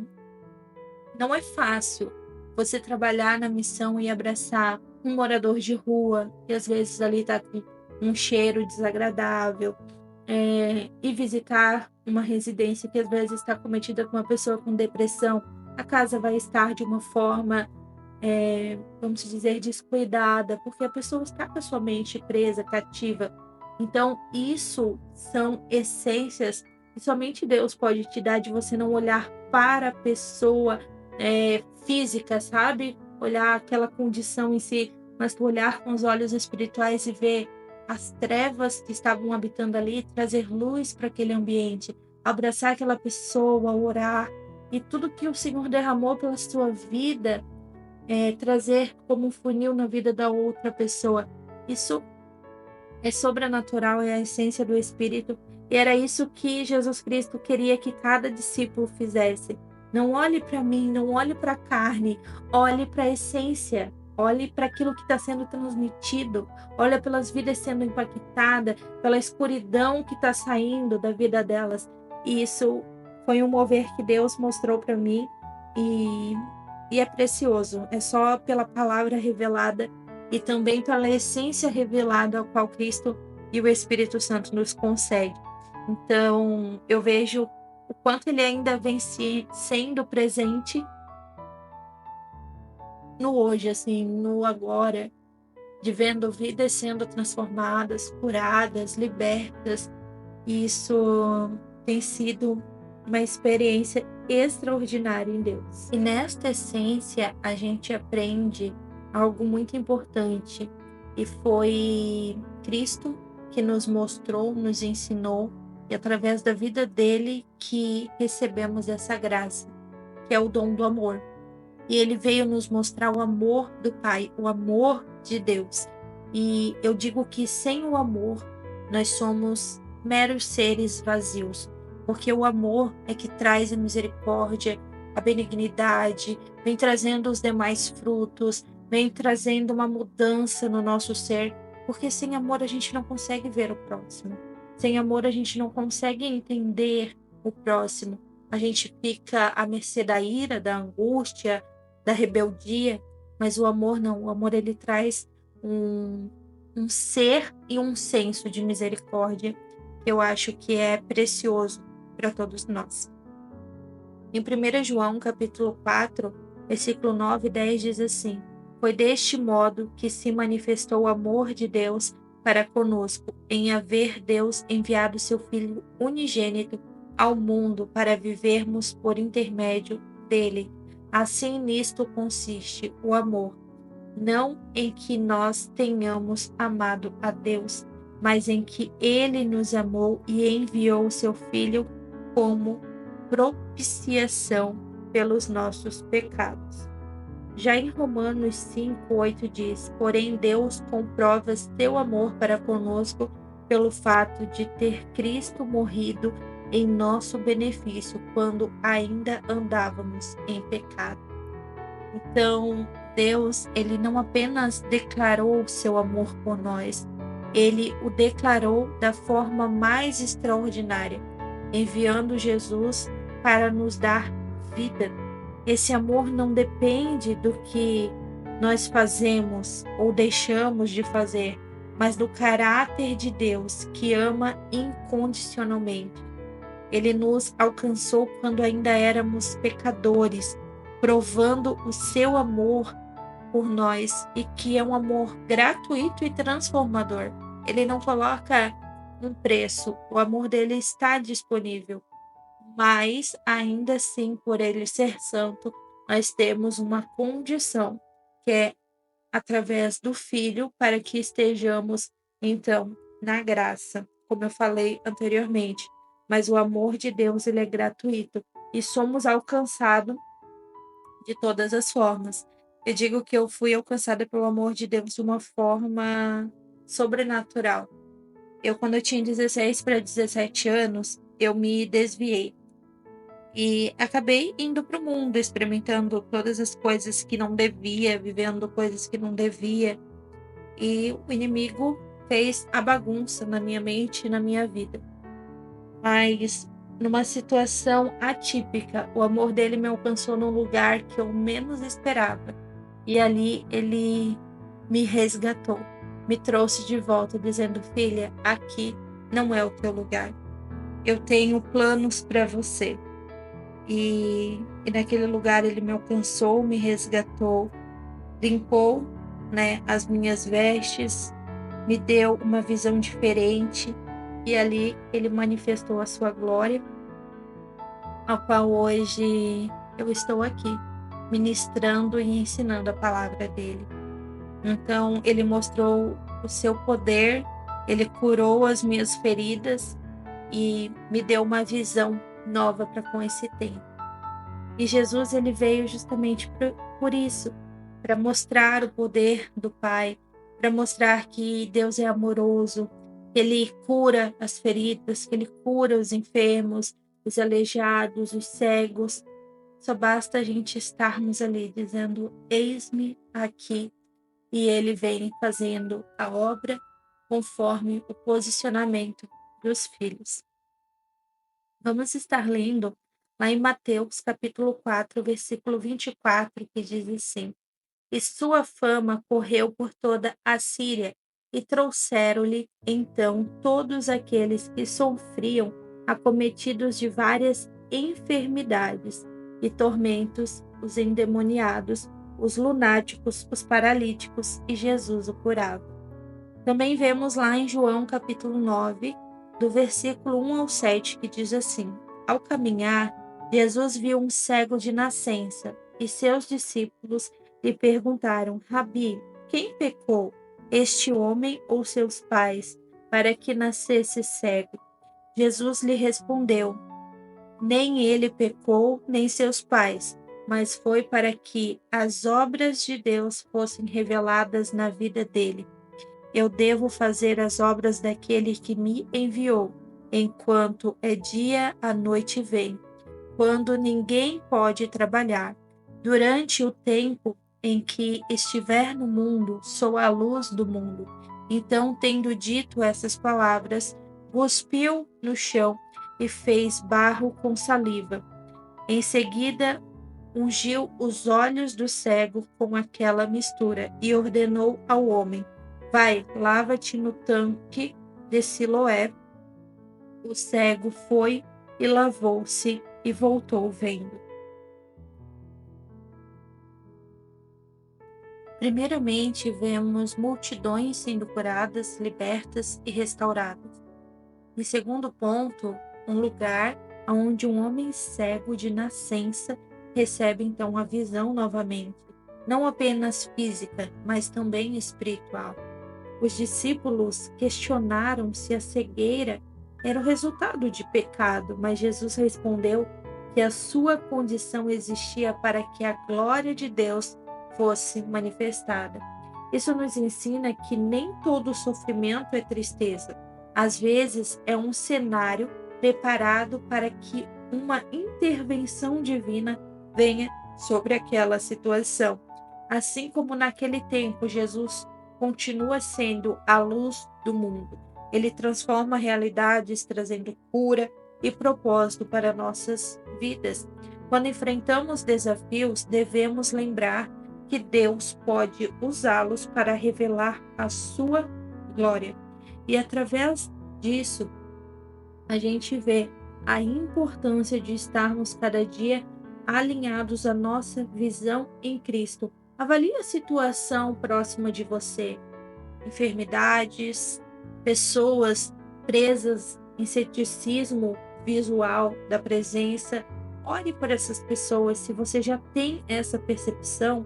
não é fácil você trabalhar na missão e abraçar um morador de rua, que às vezes ali está com um cheiro desagradável, e visitar uma residência que às vezes está cometida com uma pessoa com depressão. A casa vai estar de uma forma, vamos dizer, descuidada, porque a pessoa está com a sua mente presa, cativa. Então, isso são essências que somente Deus pode te dar, de você não olhar para a pessoa física, sabe? Olhar aquela condição em si, mas tu olhar com os olhos espirituais e ver as trevas que estavam habitando ali, trazer luz para aquele ambiente, abraçar aquela pessoa, orar, e tudo que o Senhor derramou pela sua vida, trazer como um funil na vida da outra pessoa. Isso é sobrenatural, é a essência do Espírito, e era isso que Jesus Cristo queria que cada discípulo fizesse. Não olhe para mim, não olhe para a carne, olhe para a essência, olhe para aquilo que está sendo transmitido, olhe pelas vidas sendo impactadas, pela escuridão que está saindo da vida delas. E isso foi um mover que Deus mostrou para mim, e é precioso, é só pela palavra revelada e também pela essência revelada ao qual Cristo e o Espírito Santo nos concede. Então, eu vejo o quanto ele ainda vem sendo presente no hoje, assim, no agora, de vendo vidas sendo transformadas, curadas, libertas. E isso tem sido uma experiência extraordinária em Deus. E nesta essência, a gente aprende algo muito importante, e foi Cristo que nos mostrou, nos ensinou, e através da vida dele que recebemos essa graça, que é o dom do amor. E ele veio nos mostrar o amor do Pai, o amor de Deus. E eu digo que sem o amor, nós somos meros seres vazios, porque o amor é que traz a misericórdia, a benignidade, vem trazendo os demais frutos, vem trazendo uma mudança no nosso ser, porque sem amor a gente não consegue ver o próximo. Sem amor a gente não consegue entender o próximo. A gente fica à mercê da ira, da angústia, da rebeldia, mas o amor não. O amor, ele traz um ser e um senso de misericórdia que eu acho que é precioso para todos nós. Em 1 João, capítulo 4, versículo 9 e 10 diz assim: Foi deste modo que se manifestou o amor de Deus para conosco, em haver Deus enviado seu Filho unigênito ao mundo para vivermos por intermédio dele. Assim, nisto consiste o amor, não em que nós tenhamos amado a Deus, mas em que ele nos amou e enviou o seu Filho como propiciação pelos nossos pecados. Já em Romanos 5:8 diz: Porém Deus comprova seu amor para conosco pelo fato de ter Cristo morrido em nosso benefício quando ainda andávamos em pecado. Então, Deus, ele não apenas declarou o seu amor por nós, ele o declarou da forma mais extraordinária, enviando Jesus para nos dar vida. Esse amor não depende do que nós fazemos ou deixamos de fazer, mas do caráter de Deus, que ama incondicionalmente. Ele nos alcançou quando ainda éramos pecadores, provando o seu amor por nós, e que é um amor gratuito e transformador. Ele não coloca um preço, o amor dele está disponível, mas ainda assim, por ele ser santo, nós temos uma condição, que é através do Filho, para que estejamos então na graça, como eu falei anteriormente. Mas o amor de Deus, ele é gratuito e somos alcançados de todas as formas. Eu digo que eu fui alcançada pelo amor de Deus de uma forma sobrenatural. Quando eu tinha 16 para 17 anos, eu me desviei e acabei indo para o mundo, experimentando todas as coisas que não devia, vivendo coisas que não devia. E o inimigo fez a bagunça na minha mente e na minha vida. Mas numa situação atípica. O amor dele me alcançou num lugar que eu menos esperava. E ali ele me resgatou, me trouxe de volta, dizendo: filha, aqui não é o teu lugar. Eu tenho planos para você. E naquele lugar ele me alcançou, me resgatou, limpou, né, as minhas vestes, me deu uma visão diferente. E ali ele manifestou a sua glória, ao qual hoje eu estou aqui, ministrando e ensinando a palavra dele. Então, ele mostrou o seu poder, ele curou as minhas feridas e me deu uma visão nova para com esse tempo. E Jesus, ele veio justamente por isso, para mostrar o poder do Pai, para mostrar que Deus é amoroso, que ele cura as feridas, que ele cura os enfermos, os aleijados, os cegos. Só basta a gente estarmos ali dizendo: eis-me aqui. E ele vem fazendo a obra conforme o posicionamento dos filhos. Vamos estar lendo lá em Mateus, capítulo 4, versículo 24, que diz assim: E sua fama correu por toda a Síria, e trouxeram-lhe então todos aqueles que sofriam, acometidos de várias enfermidades e tormentos, os endemoniados, os lunáticos, os paralíticos, e Jesus o curava. Também vemos lá em João capítulo 9, do versículo 1 ao 7, que diz assim: Ao caminhar, Jesus viu um cego de nascença, e seus discípulos lhe perguntaram: Rabi, quem pecou, este homem ou seus pais, para que nascesse cego? Jesus lhe respondeu: Nem ele pecou, nem seus pais, mas foi para que as obras de Deus fossem reveladas na vida dele. Eu devo fazer as obras daquele que me enviou, enquanto é dia, a noite vem, quando ninguém pode trabalhar. Durante o tempo em que estiver no mundo, sou a luz do mundo. Então, tendo dito essas palavras, cuspiu no chão e fez barro com saliva. Em seguida, ungiu os olhos do cego com aquela mistura e ordenou ao homem: Vai, lava-te no tanque de Siloé. O cego foi e lavou-se e voltou vendo. Primeiramente, vemos multidões sendo curadas, libertas e restauradas. Em segundo ponto, um lugar onde um homem cego de nascença recebe então a visão novamente, não apenas física, mas também espiritual. Os discípulos questionaram se a cegueira era o resultado de pecado, mas Jesus respondeu que a sua condição existia para que a glória de Deus fosse manifestada. Isso nos ensina que nem todo sofrimento é tristeza. Às vezes é um cenário preparado para que uma intervenção divina venha sobre aquela situação. Assim como naquele tempo Jesus continua sendo a luz do mundo. Ele transforma realidades, trazendo cura e propósito para nossas vidas. Quando enfrentamos desafios, devemos lembrar que Deus pode usá-los para revelar a sua glória. E através disso, a gente vê a importância de estarmos cada dia alinhados à nossa visão em Cristo. Avalie a situação próxima de você, enfermidades, pessoas presas em ceticismo visual da presença. Ore por essas pessoas. Se você já tem essa percepção,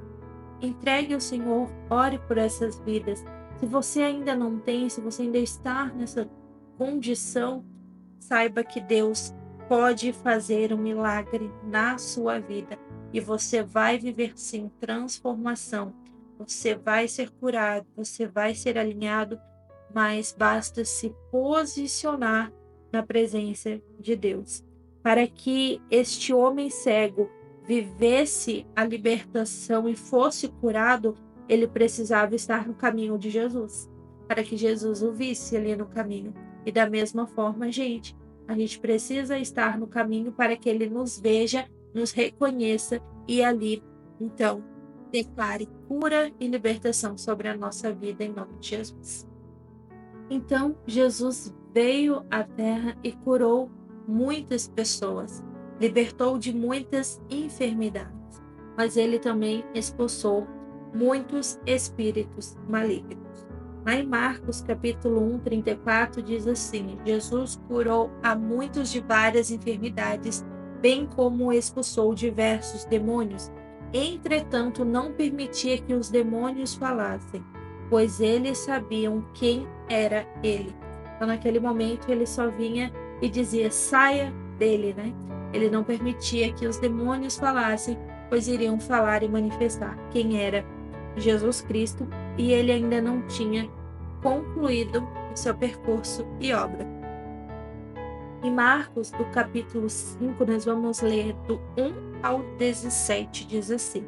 entregue ao Senhor, ore por essas vidas. Se você ainda não tem, se você ainda está nessa condição, saiba que Deus pode fazer um milagre na sua vida e você vai viver sim transformação. Você vai ser curado, você vai ser alinhado, mas basta se posicionar na presença de Deus. Para que este homem cego vivesse a libertação e fosse curado, ele precisava estar no caminho de Jesus, para que Jesus o visse ali no caminho. E da mesma forma, gente, A gente precisa estar no caminho para que Ele nos veja, nos reconheça e ali, então, declare cura e libertação sobre a nossa vida em nome de Jesus. Então, Jesus veio à Terra e curou muitas pessoas, libertou de muitas enfermidades, mas Ele também expulsou muitos espíritos malignos. Lá em Marcos, capítulo 1, 34, diz assim: Jesus curou a muitos de várias enfermidades, bem como expulsou diversos demônios. Entretanto, não permitia que os demônios falassem, pois eles sabiam quem era ele. Então, naquele momento, ele só vinha e dizia: saia dele, né? Ele não permitia que os demônios falassem, pois iriam falar e manifestar quem era Jesus Cristo, e ele ainda não tinha concluído o seu percurso e obra. Em Marcos, do capítulo 5, nós vamos ler do 1 ao 17, diz assim: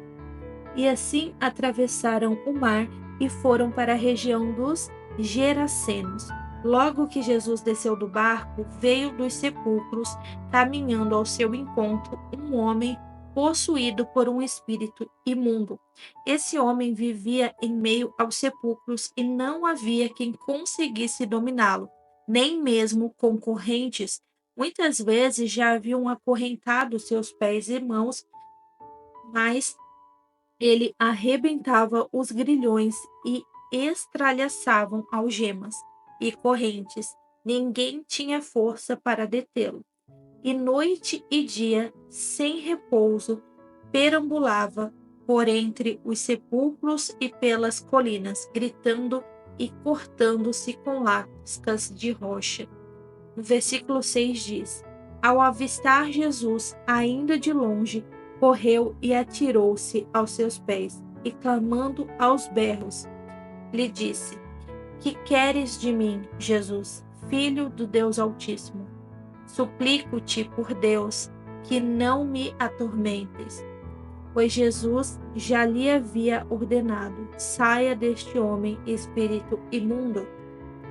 E assim atravessaram o mar e foram para a região dos Gerasenos. Logo que Jesus desceu do barco, veio dos sepulcros, caminhando ao seu encontro, um homem possuído por um espírito imundo. Esse homem vivia em meio aos sepulcros e não havia quem conseguisse dominá-lo, nem mesmo com correntes. Muitas vezes já haviam acorrentado seus pés e mãos, mas ele arrebentava os grilhões e estralhaçavam algemas e correntes. Ninguém tinha força para detê-lo. E noite e dia, sem repouso, perambulava por entre os sepulcros e pelas colinas, gritando e cortando-se com lascas de rocha. No versículo 6 diz: Ao avistar Jesus, ainda de longe, correu e atirou-se aos seus pés, e clamando aos berros, lhe disse: Que queres de mim, Jesus, Filho do Deus Altíssimo? Suplico-te por Deus, que não me atormentes. Pois Jesus já lhe havia ordenado: saia deste homem, espírito imundo.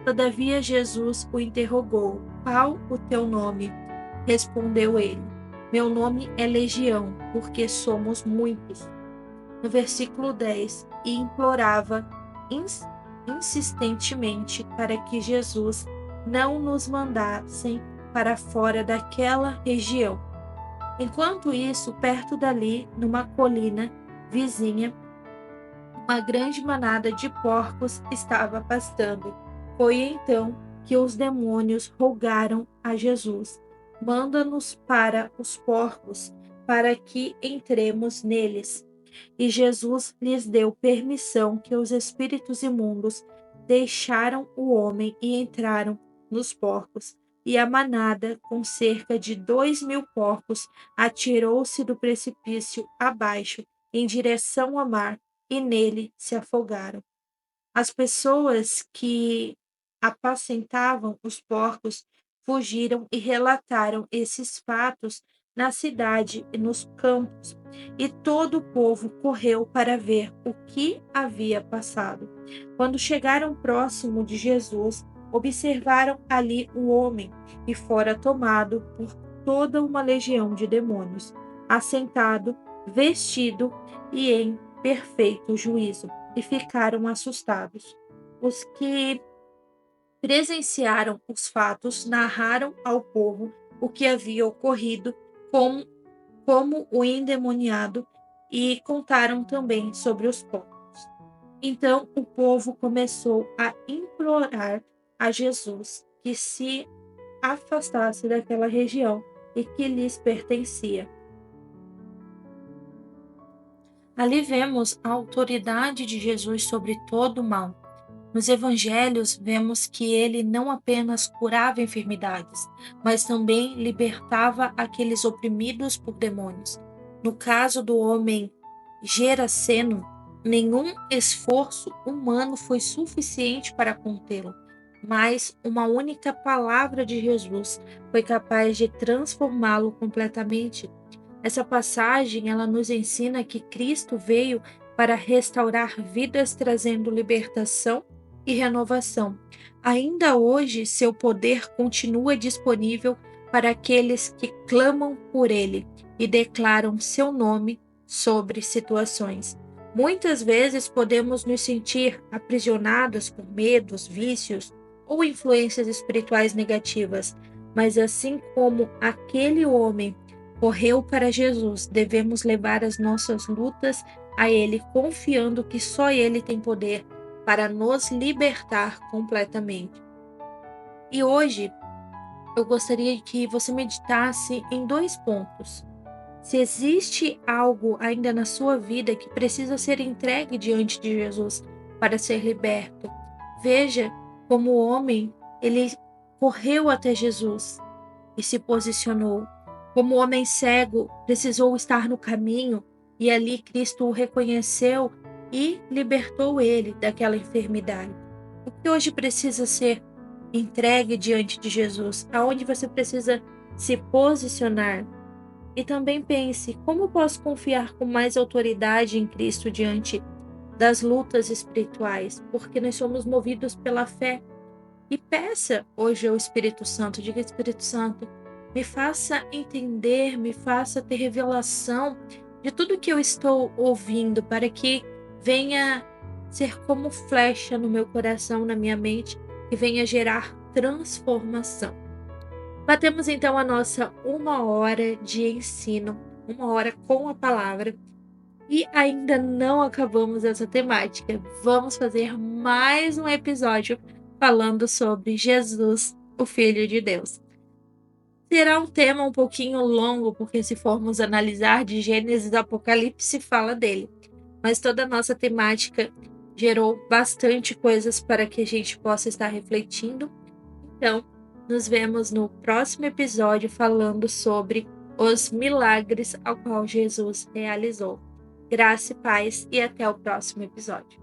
Todavia Jesus o interrogou: qual o teu nome? Respondeu ele: meu nome é Legião, porque somos muitos. No versículo 10, e implorava insistentemente para que Jesus não nos mandasse para fora daquela região. Enquanto isso, perto dali, numa colina vizinha, uma grande manada de porcos estava pastando. Foi então que os demônios rogaram a Jesus: manda-nos para os porcos, para que entremos neles. E Jesus lhes deu permissão, que os espíritos imundos deixaram o homem e entraram nos porcos. E a manada, com cerca de 2.000 porcos, atirou-se do precipício abaixo, em direção ao mar, e nele se afogaram. As pessoas que apacentavam os porcos fugiram e relataram esses fatos na cidade e nos campos, e todo o povo correu para ver o que havia passado. Quando chegaram próximo de Jesus, observaram ali o homem, e fora tomado por toda uma legião de demônios, assentado, vestido e em perfeito juízo, e ficaram assustados. Os que presenciaram os fatos narraram ao povo o que havia ocorrido como o endemoniado, e contaram também sobre os porcos. Então o povo começou a implorar a Jesus que se afastasse daquela região e que lhes pertencia. Ali vemos a autoridade de Jesus sobre todo o mal. Nos evangelhos, vemos que ele não apenas curava enfermidades, mas também libertava aqueles oprimidos por demônios. No caso do homem geraseno, nenhum esforço humano foi suficiente para contê-lo, mas uma única palavra de Jesus foi capaz de transformá-lo completamente. Essa passagem, ela nos ensina que Cristo veio para restaurar vidas, trazendo libertação e renovação. Ainda hoje, seu poder continua disponível para aqueles que clamam por Ele e declaram seu nome sobre situações. Muitas vezes podemos nos sentir aprisionados por medos, vícios ou influências espirituais negativas, mas assim como aquele homem correu para Jesus, devemos levar as nossas lutas a Ele, confiando que só Ele tem poder para nos libertar completamente. E hoje eu gostaria que você meditasse em 2 pontos. Se existe algo ainda na sua vida que precisa ser entregue diante de Jesus para ser liberto, veja como o homem, ele correu até Jesus e se posicionou. Como o homem cego precisou estar no caminho e ali Cristo o reconheceu e libertou ele daquela enfermidade. O que hoje precisa ser entregue diante de Jesus? Aonde você precisa se posicionar? E também pense, como posso confiar com mais autoridade em Cristo diante das lutas espirituais? Porque nós somos movidos pela fé. E peça hoje ao Espírito Santo, diga: Espírito Santo, me faça entender, me faça ter revelação de tudo que eu estou ouvindo, para que venha ser como flecha no meu coração, na minha mente, e venha gerar transformação. Batemos então a nossa 1 hora de ensino, 1 hora com a palavra, e ainda não acabamos essa temática. Vamos fazer mais um episódio falando sobre Jesus, o Filho de Deus. Será um tema um pouquinho longo, porque se formos analisar de Gênesis a Apocalipse, fala dele. Mas toda a nossa temática gerou bastante coisas para que a gente possa estar refletindo. Então, nos vemos no próximo episódio falando sobre os milagres ao qual Jesus realizou. Graça e paz e até o próximo episódio.